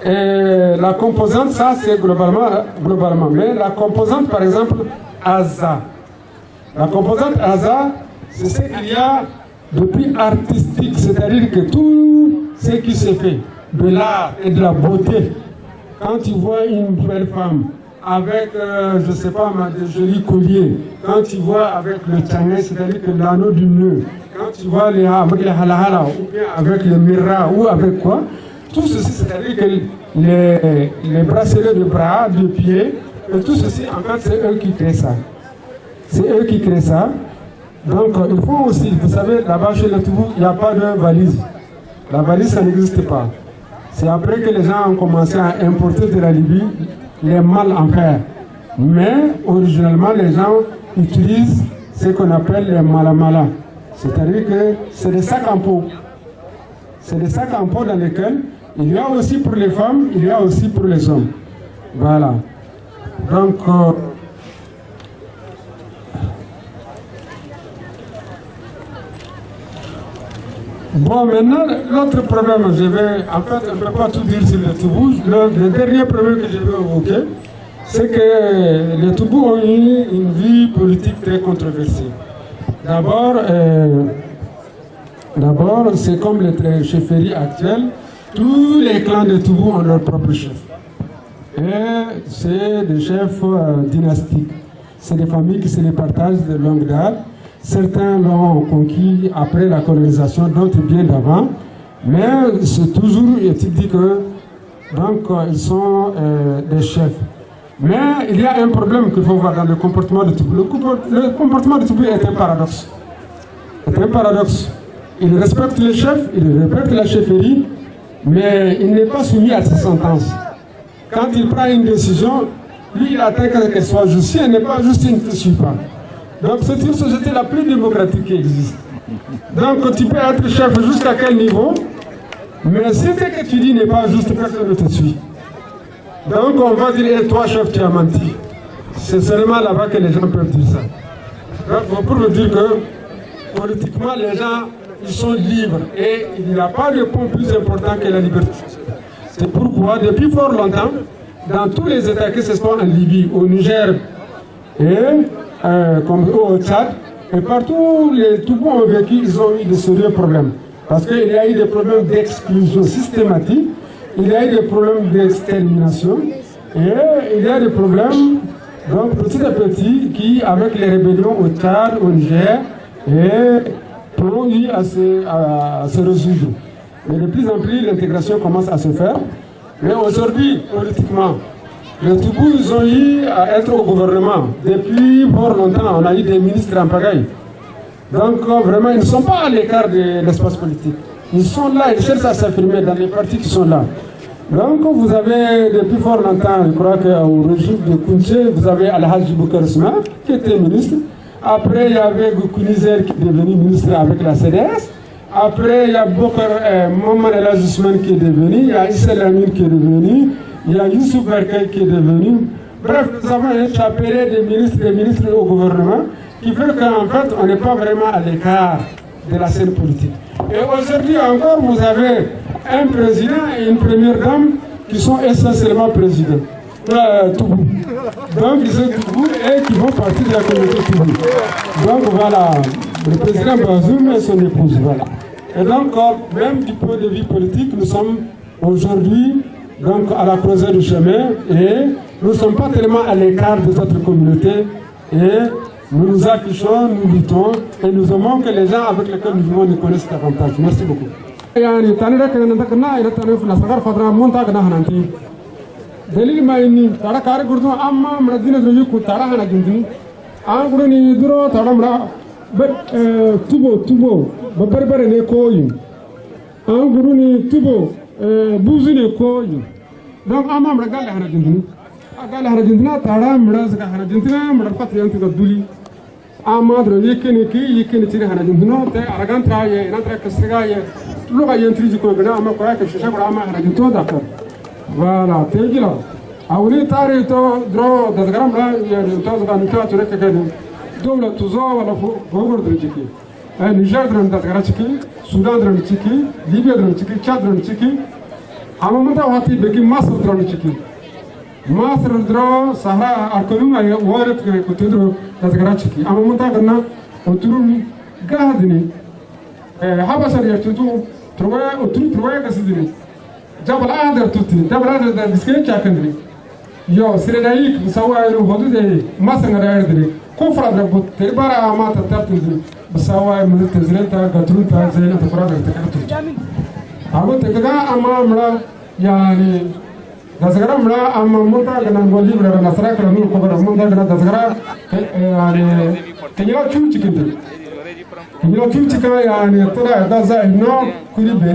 la composante, ça c'est globalement, mais la composante par exemple, Aza. La composante Aza, c'est ce qu'il y a depuis artistique, c'est-à-dire que tout ce qui se fait, de l'art et de la beauté, quand tu vois une belle femme avec, je ne sais pas, des jolis colliers. Quand tu vois avec le tchangé, c'est-à-dire que l'anneau du nœud, quand tu vois avec les halahala, ou bien avec le mira, ou avec quoi, tout ceci, c'est-à-dire que les bracelets de bras, de pieds, et tout ceci, en fait, c'est eux qui créent ça. C'est eux qui créent ça. Donc, il faut aussi, vous savez, là-bas chez les Toubou, il n'y a pas de valise. La valise, ça n'existe pas. C'est après que les gens ont commencé à importer de la Libye les mâles en fer. Mais, originellement, les gens utilisent ce qu'on appelle les malamala. C'est-à-dire que c'est des sacs en peau. C'est des sacs en peau dans lesquels il y a aussi pour les femmes, il y a aussi pour les hommes. Voilà. Donc, bon, maintenant, l'autre problème, en fait, on ne peut pas tout dire sur les Toubous. Le dernier problème que je veux évoquer, c'est que les Toubous ont eu une vie politique très controversée. D'abord, c'est comme les chefferies actuelles, tous les clans de Toubou ont leur propre chef. Et c'est des chefs dynastiques. C'est des familles qui se les partagent de longue date. Certains l'ont conquis après la colonisation, d'autres bien d'avant. Mais c'est toujours, est-il dit que, donc, ils sont des chefs. Mais il y a un problème qu'il faut voir dans le comportement de Toubou. Le comportement de Toubou est un paradoxe. C'est un paradoxe. Il respecte les chefs, il respecte la chefferie, mais il n'est pas soumis à ses sentences. Quand il prend une décision, lui, il attend qu'elle soit juste. Si elle n'est pas juste, il ne te suit pas. Donc c'est une société la plus démocratique qui existe. Donc tu peux être chef jusqu'à quel niveau, mais si ce que tu dis n'est pas juste, personne ne te suit. Donc on va dire, et toi chef, tu as menti. C'est seulement là-bas que les gens peuvent dire ça. Donc pour vous dire que politiquement les gens, ils sont libres et il n'y a pas de point plus important que la liberté. C'est pourquoi depuis fort longtemps, dans tous les États, que ce soit en Libye, au Niger et comme au Tchad, et partout les Toubous ont vécu, ils ont eu de sérieux problèmes. Parce qu'il y a eu des problèmes d'exclusion systématique, il y a eu des problèmes d'extermination, et il y a des problèmes, donc petit à petit, qui, avec les rébellions au Tchad, au Niger, ont eu à se résoudre. Mais de plus en plus, l'intégration commence à se faire. Mais aujourd'hui, politiquement, les Toubous, ils ont eu à être au gouvernement. Depuis fort longtemps, on a eu des ministres en pagaille. Donc vraiment, ils ne sont pas à l'écart de l'espace politique. Ils sont là, ils cherchent à s'affirmer dans les partis qui sont là. Donc vous avez, depuis fort longtemps, je crois qu'au régime de Kounché, vous avez Al-Hajj Boukar Ousmane, qui était ministre. Après, il y avait Goukounisel qui est devenu ministre avec la CDS. Après, il y a Mohamed El Ousmane qui est devenu, il y a Issa Lamine qui est devenu, il y a Youssouf Berkay qui est devenu. Bref, nous avons un chapelet des ministres au gouvernement qui fait qu'en fait, on n'est pas vraiment à l'écart de la scène politique. Et aujourd'hui encore, vous avez un président et une première dame qui sont essentiellement présidents. Toubou. Donc, ils sont Toubou et qui font partie de la communauté Toubou. Donc, voilà, le président Bazoum et son épouse, voilà. Et donc, même du point de vue politique, nous sommes aujourd'hui donc à la croisée du chemin et nous ne sommes pas tellement à l'écart de notre communauté et nous nous affichons, nous luttons et nous aimons que les gens avec lesquels nous vivons nous connaissent davantage. Merci beaucoup. دليل ما إني ترى كارك قردو أما مردين زوجي كتارا هنا جندني أنا قرني درو ترى مرا توبو ببربر نيكوين أنا قرني توبو بوزي نيكوين دام أما مرا قال هنا جندني قال هنا جندنا ترى مرا زكا هنا جندنا مرا فترة أنت تدولي أما درو يكني تري هنا جندنا ترى أرجان تراي نترى كسرعي لغة ينتري كون بنا أما كراك الشاشة كرا أما هنا جندو دكتور voilà tegila awni tari to dro dadgaram la to zgan to to rek kadu dawla tuzo wala fogor drchiki Niger dran dadgara chiki Sudan dran chiki Libya dran chiki Chad dran chiki amamata wati beki Masr dran chiki Masr dro Sahara arkolum ay warat ko tedro dadgara chiki amamata ganna oturu gadni habashar yartutu troya oturu troya kasidini جبل آدر توتني جبل آدر ده بسكين شاكندري yo sirenai sawa no hodu de masangara erdri ko frada but terbara amata tartu sawa mu tezrenta gatrunta zaina tafrada takatu abo tekaga amma mura yani dasgara mura amma monta gana ngoli mura nasra kala nu ko bara monta gana dasgara yani kenyala chu chikinde kenyala chu chika yani tora daza no kuribe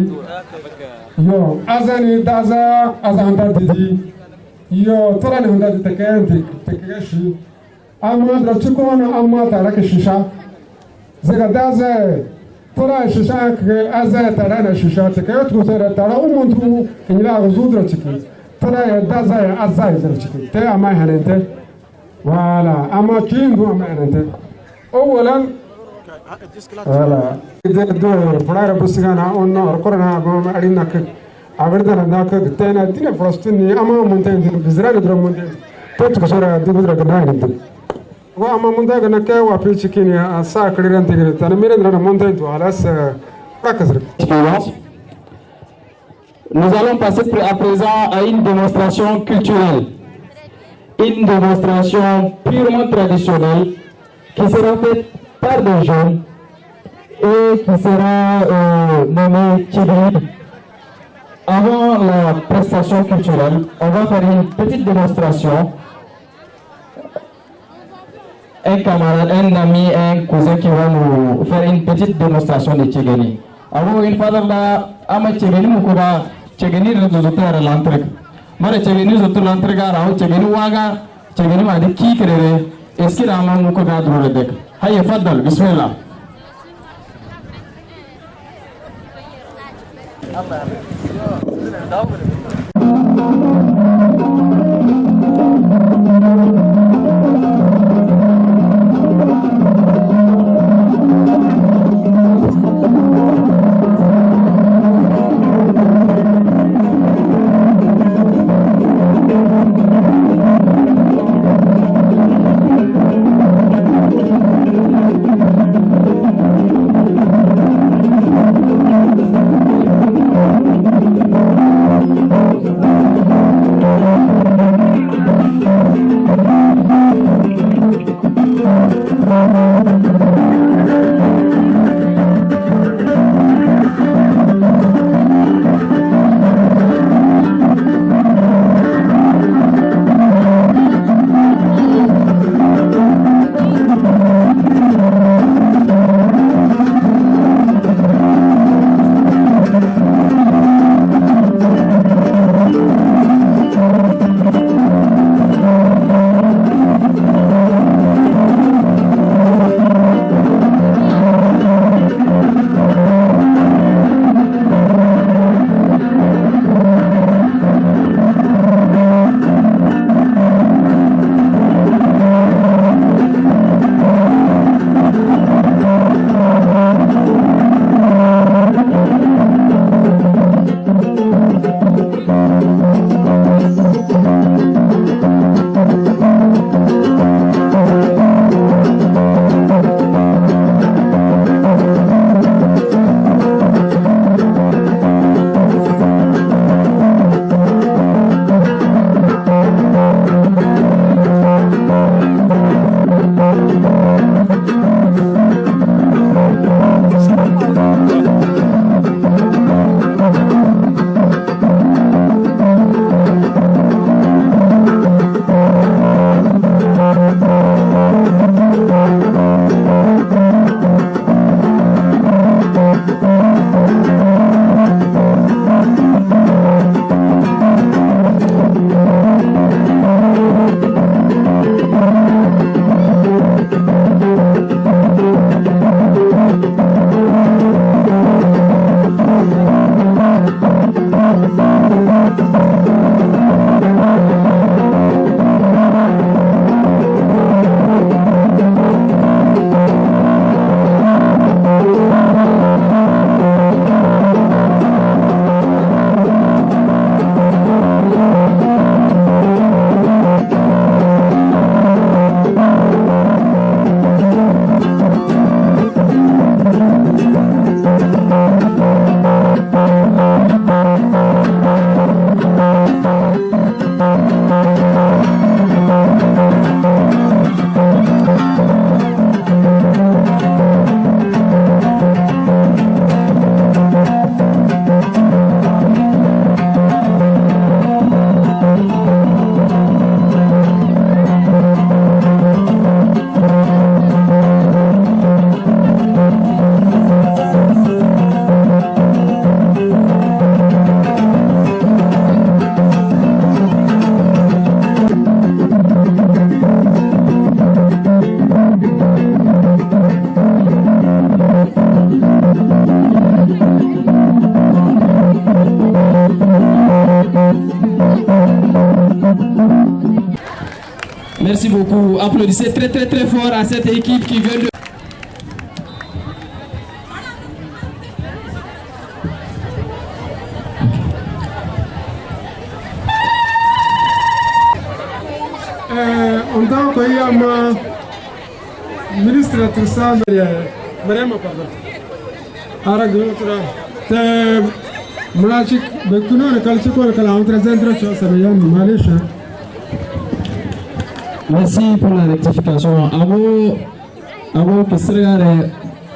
yo azani daza azanta dedi yo tora ne hunda tekente tekeshi amma da chukona amma tara ke shisha zega daza tora shisha ke azza tara na shisha tekayot ko tara tara umuntu kenyala guzudra chiki tora daza azza izra chiki te amma hanente wala amma kingu amma hanente اولا wala do fara busgana onno korona go adina ke aberdana dak tena dine frostini ama monten bizra do monten to sora do bizra gana ni go ama monta gana ke wa pichikini asa kadiran tigre tana mere ndana monten to alas prakasr. Nous allons passer à présent à une démonstration culturelle, une démonstration purement traditionnelle qui sera faite par des jeunes et qui sera nommée Tchibid. Avant la prestation culturelle, on va faire une petite démonstration. Un camarade, un ami, un cousin qui va nous faire une petite démonstration de Tchégeni. Avant une fois là, ama Tchégeni mukuba Tchégeni rezultat l'entrée. Mare Tchégeni zotu l'entrée gara, Tchégeni waga, Tchégeni ma de qui créer. Est-ce qu'il a un mukuba dans le deck? Haye Fadal, bismillah. Merci beaucoup. Applaudissez très très très fort à cette équipe qui vient de... On t'a envoyé à ma ministre de tout ça, Madame, pardon. Aragotra, Mulachik, Bekuno, le Kalchiko, le Kalamtra Centre, Samayam, Malaysia. Merci pour la rectification. Abo Kesregare,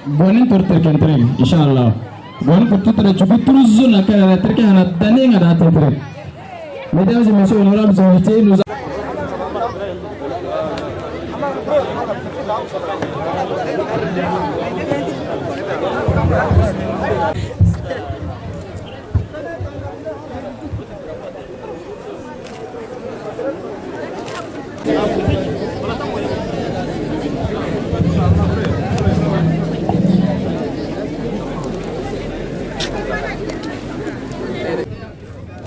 bonne porte country, Inch'Allah. Bonne pour toute la zone à la Turquie, Daning à la Turquie. Mesdames et messieurs, honorables invités, nous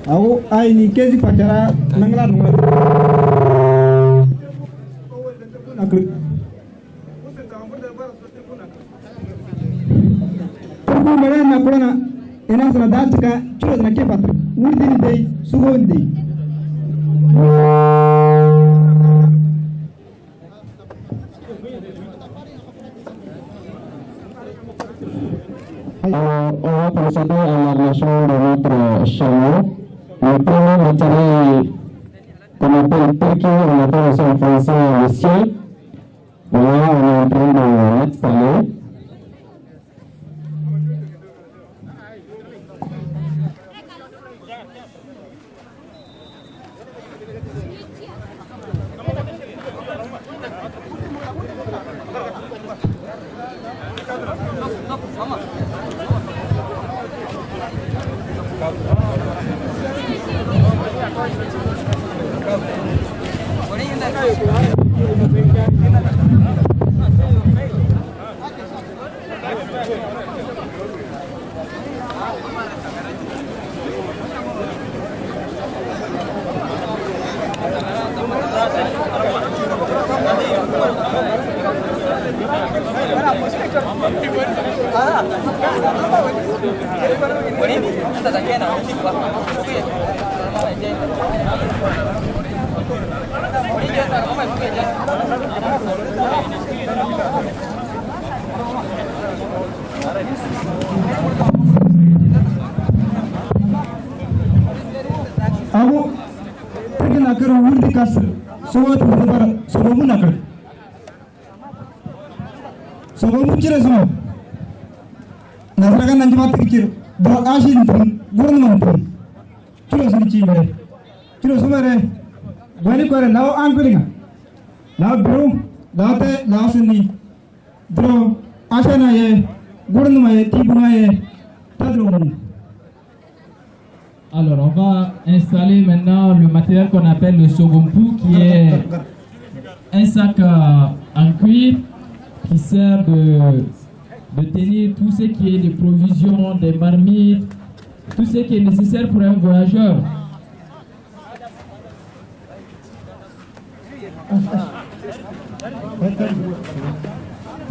Aku ini kesi pacara nanglar nanglar. Perlu mana nak kurana enak sana dah cakap curut nak kepat. Urdi ni deh, sugon deh. On va procéder à la relation de notre chameau. Le premier matériel qu'on appelle Turquie, on appelle aussi en français le ciel. Voilà, on est en train de l'installer. Aku pergi nak ke urdi kasar. Semua tu berapa? Semua pun nak. Semua pun ciri semua. Nasrakan nanti mati kecil. Dua asin pun, bukan mampu. Cuma sini ciri. Cuma semua re. Balik kau re, lau angkulinga. Lau bro, lau te, lau sini. Bro, asana ye, bukan nama ye, tipu nama ye, tak ada. Alors, on va installer maintenant le matériel qu'on appelle le sogompu, qui est un sac en cuir qui sert de tenir tout ce qui est des provisions, des marmites, tout ce qui est nécessaire pour un voyageur.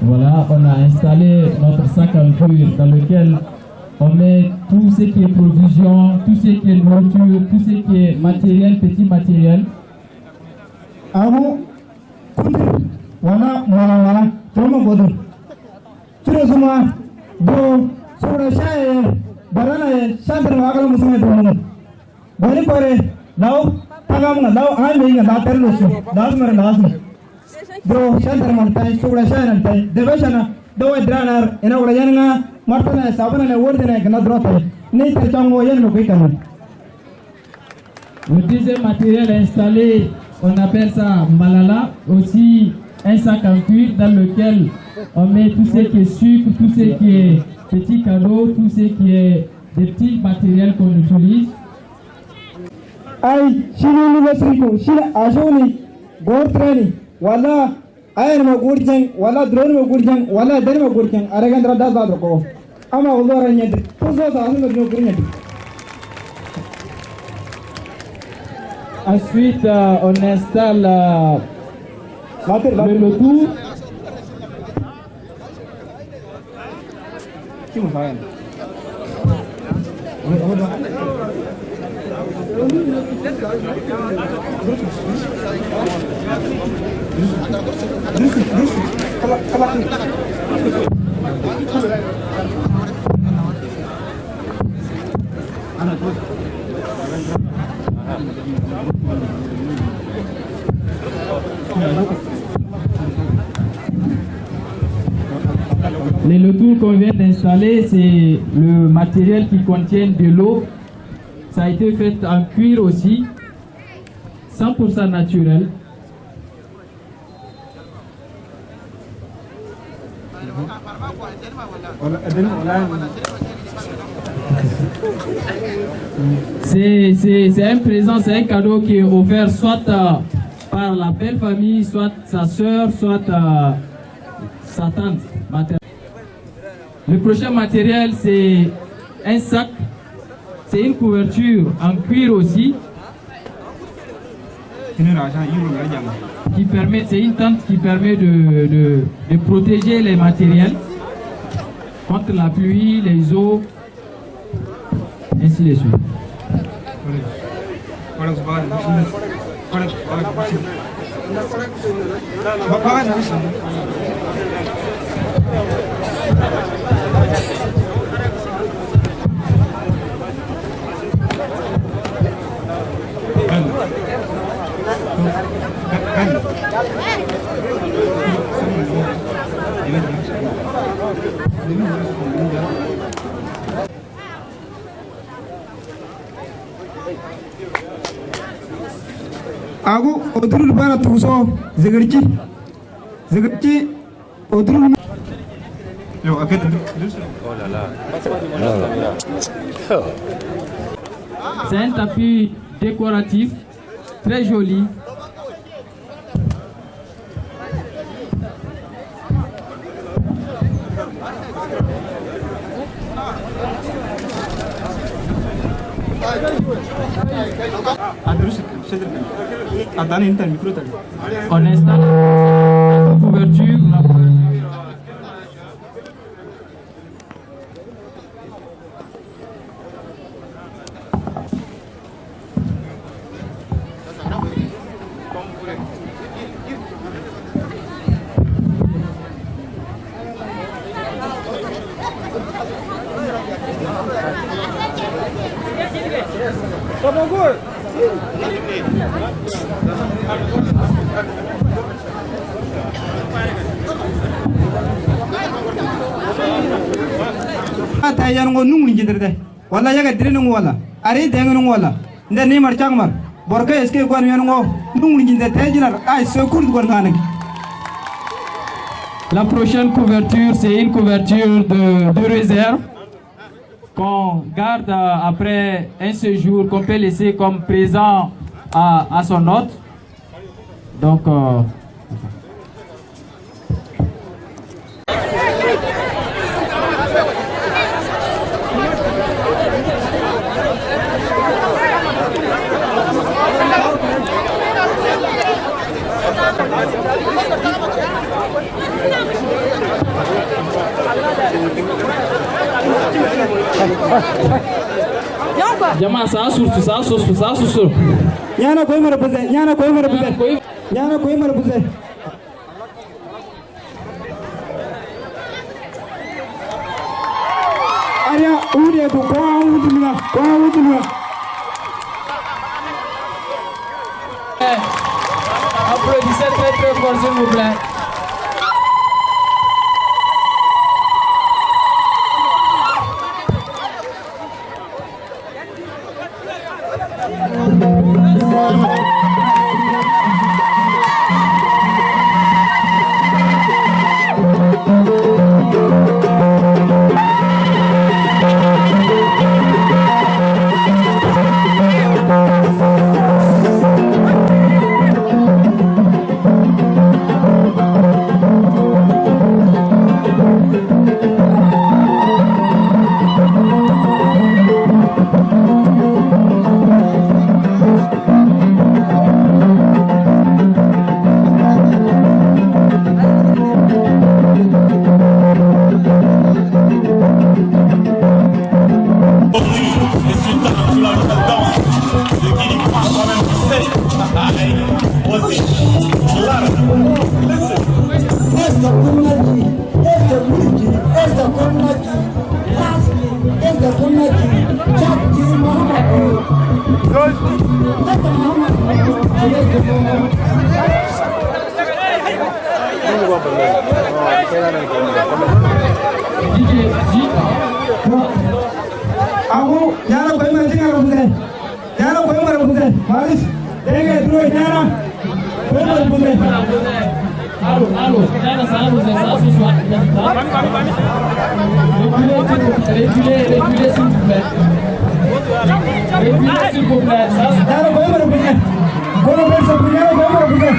Voilà, on a installé notre sac en cuir dans lequel on met tout ce qui est provision, tout ce qui est nourriture, tout ce qui est matériel, petit matériel. Aku wala, cuma bodoh. Sudah semua, bro, sudah saya, barana ya, saya terwakil musuhnya dulu. Bani kore, lau, tagamunga, lau, ayam lau terus, lau semua lau. Bro, saya termantai, sudah saya nanti, devasana, doa dranar, ena udah jangan martana, sabana, wordena, kena drop. Ni tercanggo yang nukikan. Le deuxième matériel installé, on appelle ça malala, aussi un sac en cuir dans lequel on met tout ce qui est sucre, tout ce qui est petits cadeaux, tout ce qui est des petits matériels qu'on utilise. Aïe, si nous nous laissons, si ajoni, gortrani, voilà, aïe ma gourjang, voilà drone ma gourjang, voilà der ma gourjang, aragandra das badroko. Ama olora nyade, tout ça ça nous nous gournyade. Ensuite, on installe Le tout. Les lotus qu'on vient d'installer, c'est le matériel qui contient de l'eau. Ça a été fait en cuir aussi, 100% naturel. C'est un présent, c'est un cadeau qui est offert soit par la belle famille, soit sa soeur, soit sa tante maternelle. Le prochain matériel, c'est un sac, c'est une couverture en cuir aussi, qui permet, c'est une tente qui permet de protéger les matériels contre la pluie, les eaux, ainsi de suite. Agu odrul bara tuso zegerci odrul. Yo aket. Oh là là. C'est un tapis décoratif très joli. On installe la couverture. Tayan ngo nungli jiderde wala yaga direnu wala ari dengenu wala ndeni mar changmar borka eske gwan yan ngo nungli jidde tajinar ay secours gwan ganek. La prochaine couverture, c'est une couverture de réserve qu'on garde après un séjour, qu'on peut laisser comme présent à son hôte. Donc, Jama sa surtu Nyana koy mara buze Aria ude ko udunga applaudissez très fort s'il vous plaît. Aku jangan kau mancing aku bukan. Jangan kau marah bukan. Malis, dengar terus jangan. Kau marah bukan. Alô, jangan salah bukan salah sesuatu. Reculez s'il vous plaît. Reculez s'il vous plaît. Jangan kau marah bukan. Kau marah bukan. Kau marah bukan.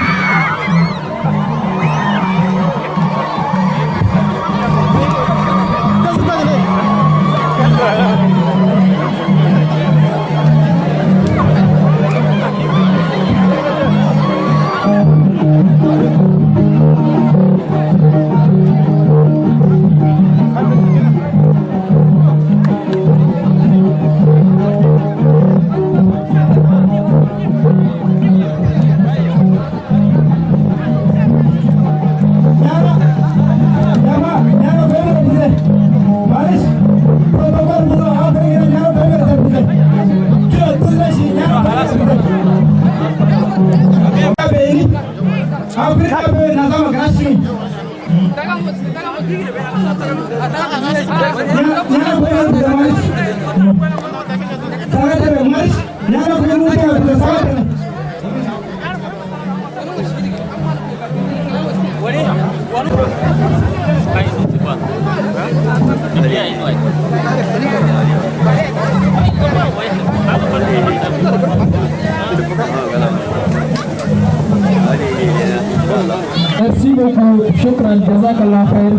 Merci beaucoup, shukran, jazakallah khair.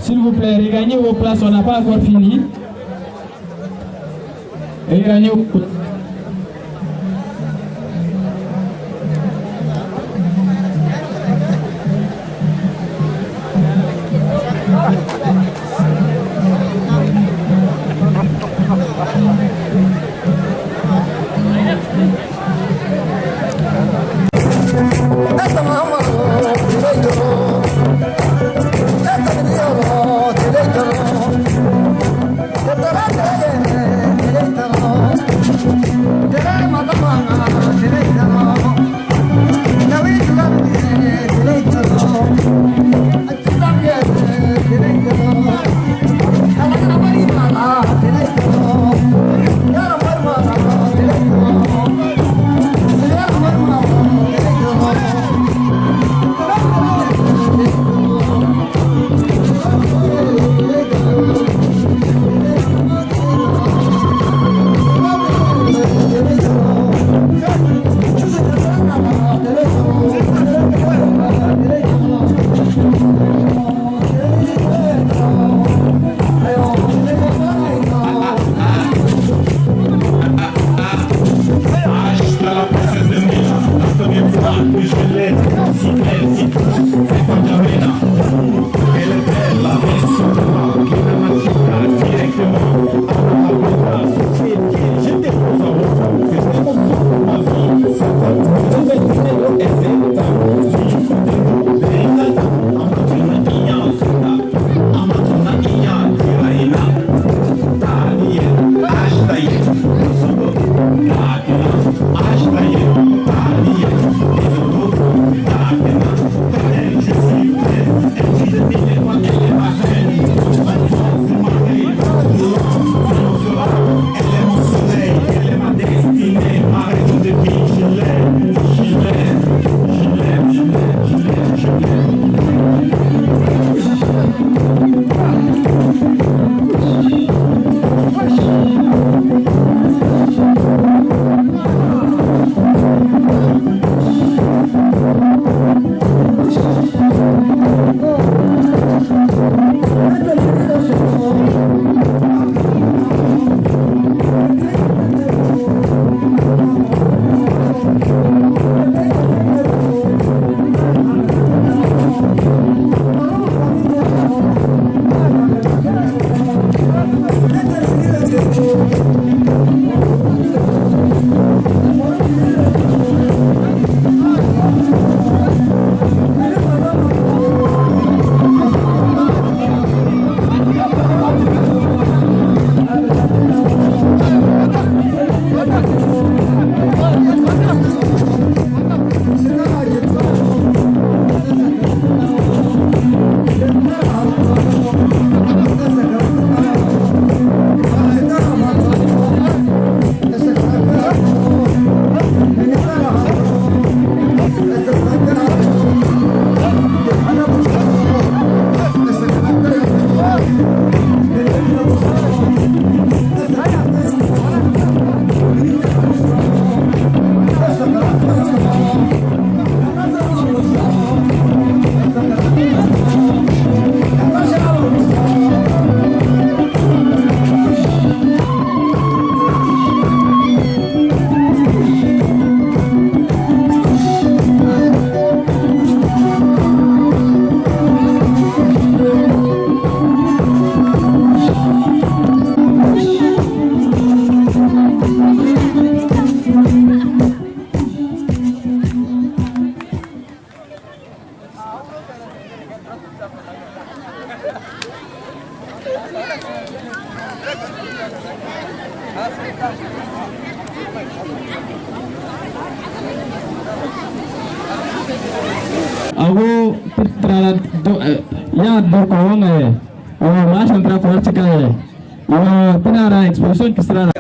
S'il vous plaît, regagnez vos places, on n'a pas encore fini. Regagnez vos places. Ashtaye, Ashtaye, Ago ya berkawang mas antara force kaya. Penara exposition kisra.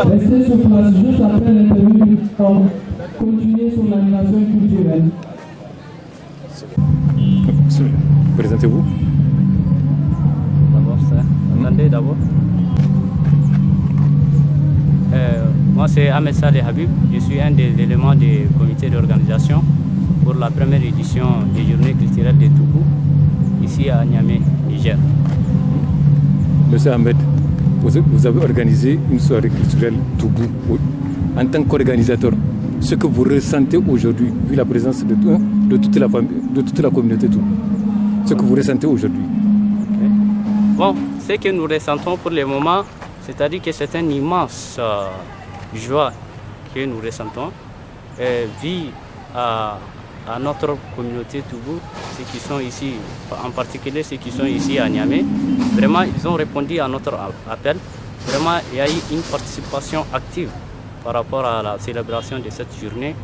Restez sur place juste après l'interview pour continuer sur l'animation culturelle. Présentez-vous. D'abord ça. Attendez d'abord. Moi c'est Ahmed Saleh Habib, je suis un des éléments du comité d'organisation pour la première édition des journées culturelles de Toubou, ici à Niamey, Niger. Monsieur Ahmed, vous avez organisé une soirée culturelle Toubou. En tant qu'organisateur, ce que vous ressentez aujourd'hui, vu la présence de toute la communauté Toubou, ce que vous ressentez aujourd'hui. Bon, ce que nous ressentons pour le moment, c'est-à-dire que c'est une immense joie que nous ressentons vu à notre communauté Toubou, ceux qui sont ici, en particulier ceux qui sont ici à Niamey. Vraiment, ils ont répondu à notre appel. Vraiment, il y a eu une participation active par rapport à la célébration de cette journée.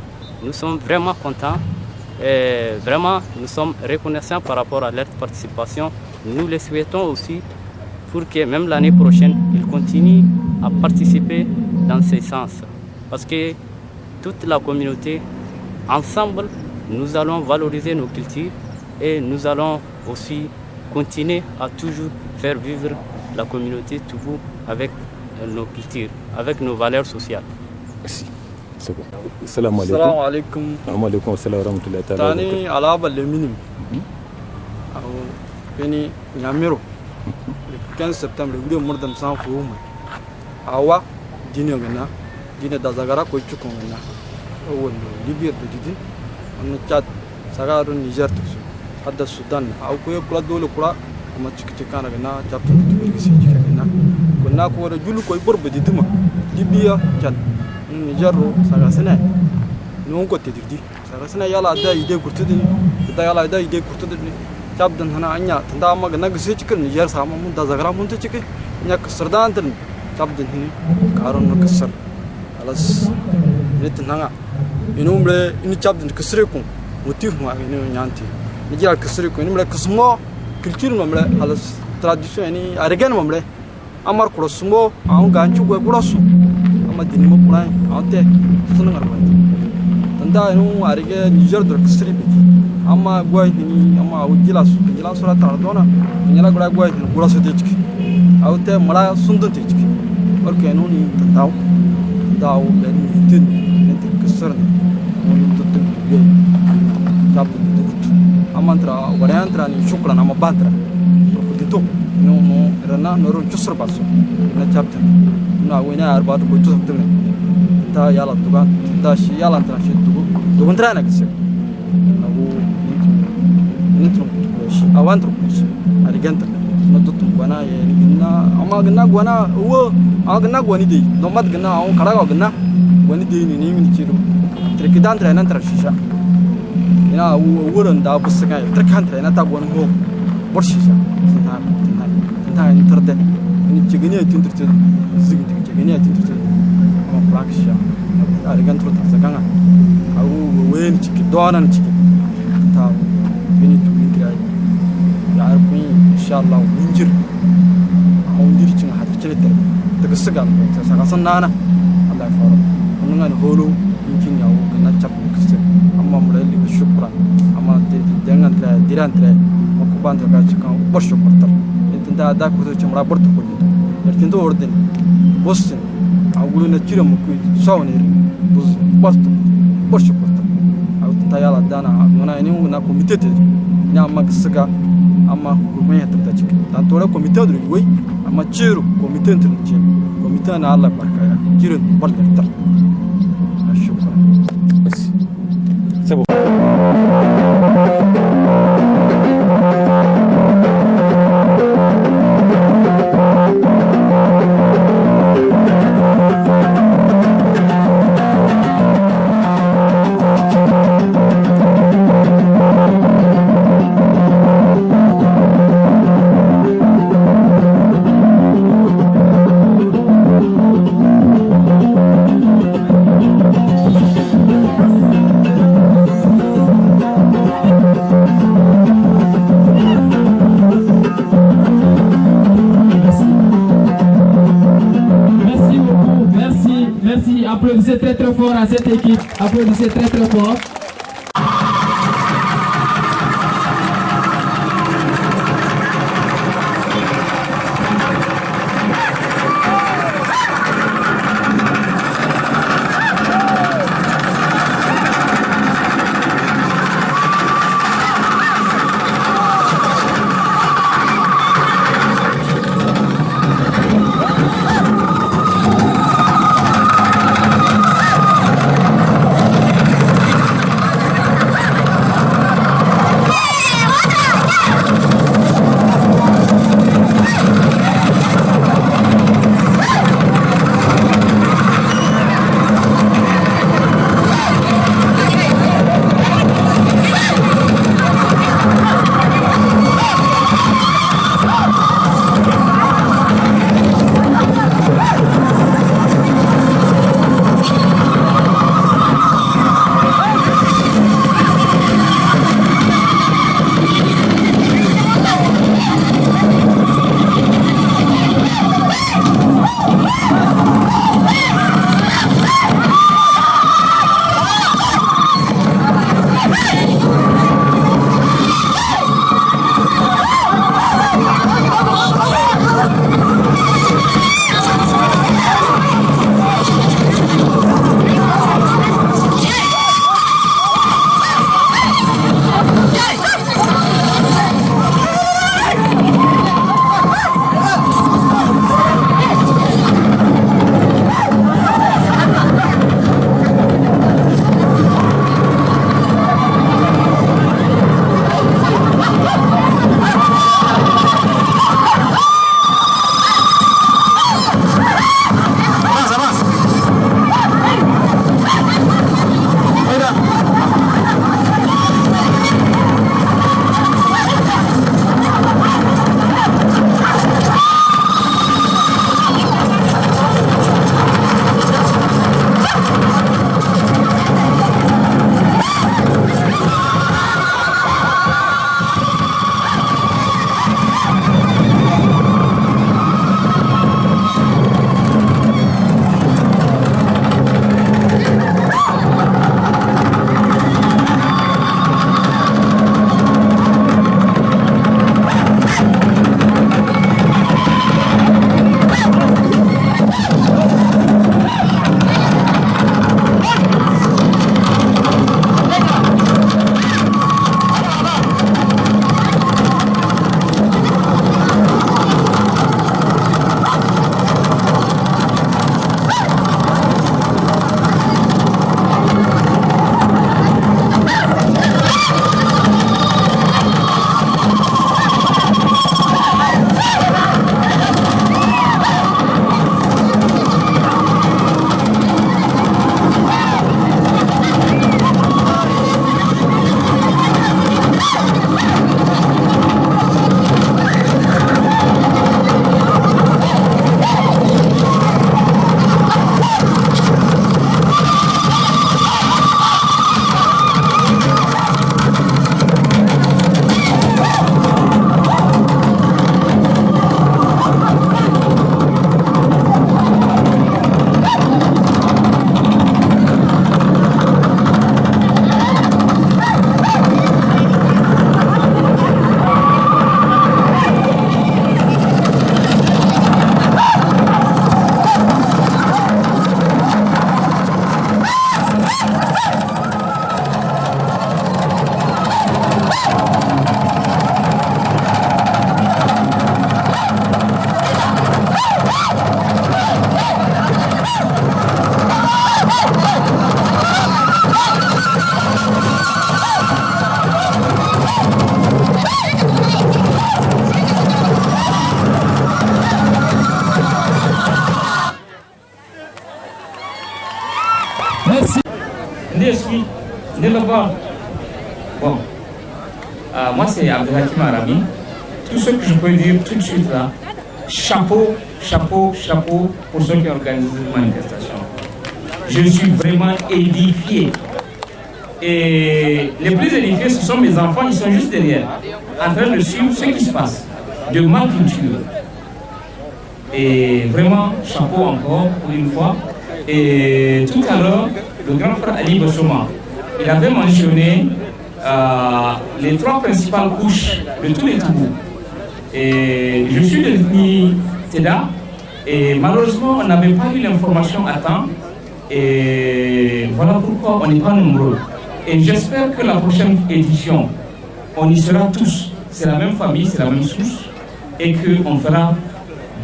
Nous sommes vraiment contents et vraiment, nous sommes reconnaissants par rapport à leur participation. Nous les souhaitons aussi pour que même l'année prochaine, ils continuent à participer dans ce sens. Parce que toute la communauté, ensemble, nous allons valoriser nos cultures et nous allons aussi continuer à toujours faire vivre la communauté Toubou avec nos cultures, avec nos valeurs sociales. Merci. C'est bon. Salam alaikum. Salam alaikum. Salam alaikum. Salam rahmatullahi ta'ala. Tani alaba le minimum. Beni Nyamiro. Le 15 septembre, le mordam sans foum. Awa, dîner gana, dîner d'Azagara, Kochukon gana. Ou Libye de Didi. On Tchad, Sagar Niger, Ada Sudan, Aukoya Plado, le Kura, Machikana gana, Chapter de Gana. Kona ko da julu koy borbe di duma Libya Tchad Niger Sagasene non ko tedirdi Sagasene yala da ide kurtudi da yala da ide kurtudi Chabdan hana anya tanda ma gana gse cikir Niger sama mun da zagara mun ta cike nya kasardan tan Chabdan hini karon no kasar alas net nanga inumle ini Chabdan kasre ko motif ma ini nyanti Niger kasre ko inumle kasmo culture mamle alas tradition ini argan mamle Amar Kurosumbo, a ganchu Gurosu, Amadinimo Purai, Ante, Sunanga. Tanda no Arige, Niger Strip, Ama Guayini, Ama Ugilas, Gilasura Tardona, Yala Guay, Gurasotich, Aute Mara Sundotich, or Canoni, Tau, Dao, and Tin, Kasern, Amantra, Variantra, and Shukran, Amabatra, no rana no jusra baso na chapter na wina arba to to tumne ta yala tuga ta shi yala ta shi tu guntra na kise awu nitro awantro ariganta no to gwana ye ginna ama gna gwana wo agna gwani de no mat gna awu kara gna gwani de ni ni chiru trikidan tra nan tra shisha ina wuran da busga trikantra na ta gwan go borshisha ta interde ni chigini tindirte zigi chigini tindirte ma praksha arigan tro tsaganga awu wen chiki donan chiki ta bini tu mingira ya arbi inshallah winjir awndir chin hadu chilete daga sagal ta sagasan nana Allah faro kunungan holo inchin yawo kana chap kisse amma mulali shukran amma de dengan tra diran tra ko bantra ga chikan borsho portar da kurto chumra borto ko ertindo orden bossin agulu na chira mu ku sawneri bus basto borsho portar aw tayala dana ngona ni ngona comité te nya magsaga amma gurme ya tata chik dan tore comité dru wi amma chiru comité intern chi comité na Allah barka ya chiru barka shukran c'est bon. Applaudissez très très fort à cette équipe. Applaudissez très très fort. Moi, c'est Abdelhakim Arabi. Tout ce que je peux dire tout de suite là, chapeau, chapeau, chapeau pour ceux qui organisent cette manifestation. Je suis vraiment édifié. Et les plus édifiés, ce sont mes enfants, ils sont juste derrière, en train de suivre ce qui se passe, de ma culture. Et vraiment, chapeau encore pour une fois. Et tout à l'heure, le grand frère Ali Bossoma, il avait mentionné les 3 principales couches de tous les Toubous. Et je suis devenu TEDA et malheureusement on n'avait pas eu l'information à temps et voilà pourquoi on n'est pas nombreux. Et j'espère que la prochaine édition, on y sera tous. C'est la même famille, c'est la même source et qu'on fera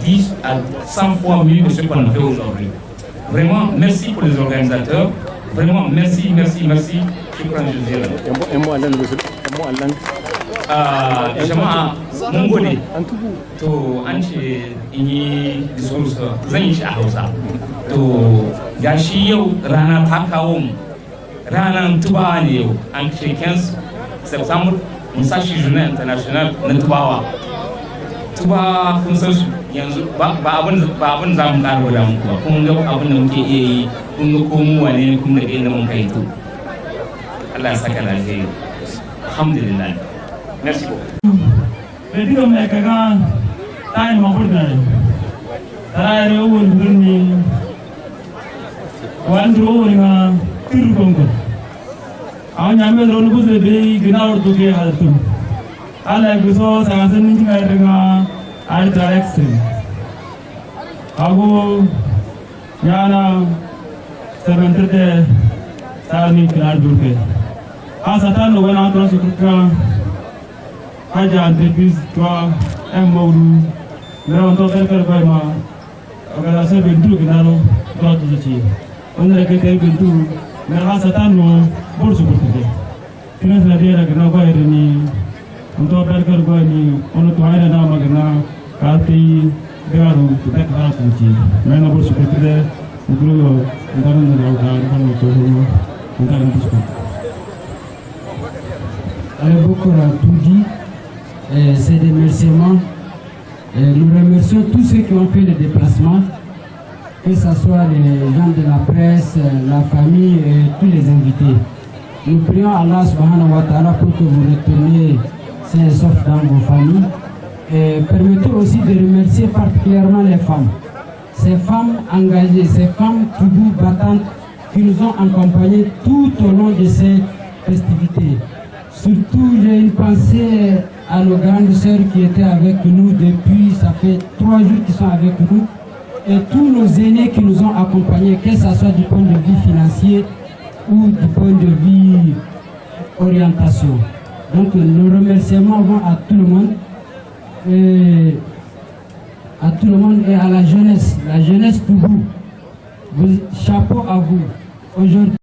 10 à 100 fois mieux que ce qu'on a fait aujourd'hui. Vraiment, merci pour les organisateurs. Vraiment, merci, merci, merci. Je prends le Un mot en langue. Jama'a mun gode to an ce in yi discourse zan yi shi a Hausa to gashi yau rana ta kawo mu ranar tubawa ne yau an ce 15 September mun sashi journée international na tubawa kun san su yanzu ba abin za mu ƙara da muku ba kun ga abin da muke iya yi kun ga komowa ne kun ga inda mun kai to Allah ya saka da alheri alhamdulillah. Merci beaucoup. Le dire mais kaga tay ma burda tay re won burni wandu woni ma tir gongo aw nyame ron buzde be ginawr duge haltu ala guso sa san ni ngai daga al extreme ago yana seventre sa ni klar duge asatan no wana to sukuka Haja entreprise toi un mouru mais on doit faire vraiment agora se bendu ginalo droit de ci on a que tel bendu mais grâce à nous pour se porter tu ne sais dire que non va ni on doit faire quoi ni on doit aller dans magana kati dewa do peut être grâce à ci mais on pour se porter on doit on Alors beaucoup a tout dit. C'est des remerciements. Nous remercions tous ceux qui ont fait le déplacement, que ce soit les gens de la presse, la famille et tous les invités. Nous prions Allah subhanahu wa ta'ala pour que vous retourniez sains et saufs dans vos familles. Et permettez aussi de remercier particulièrement les femmes. Ces femmes engagées, ces femmes toubou battantes qui nous ont accompagnés tout au long de ces festivités. Surtout, j'ai une pensée à nos grandes sœurs qui étaient avec nous depuis, ça fait 3 jours qu'ils sont avec nous, et tous nos aînés qui nous ont accompagnés, que ce soit du point de vue financier ou du point de vue orientation. Donc nos remerciements vont à tout le monde, et à la jeunesse toubou. Chapeau à vous. Aujourd'hui,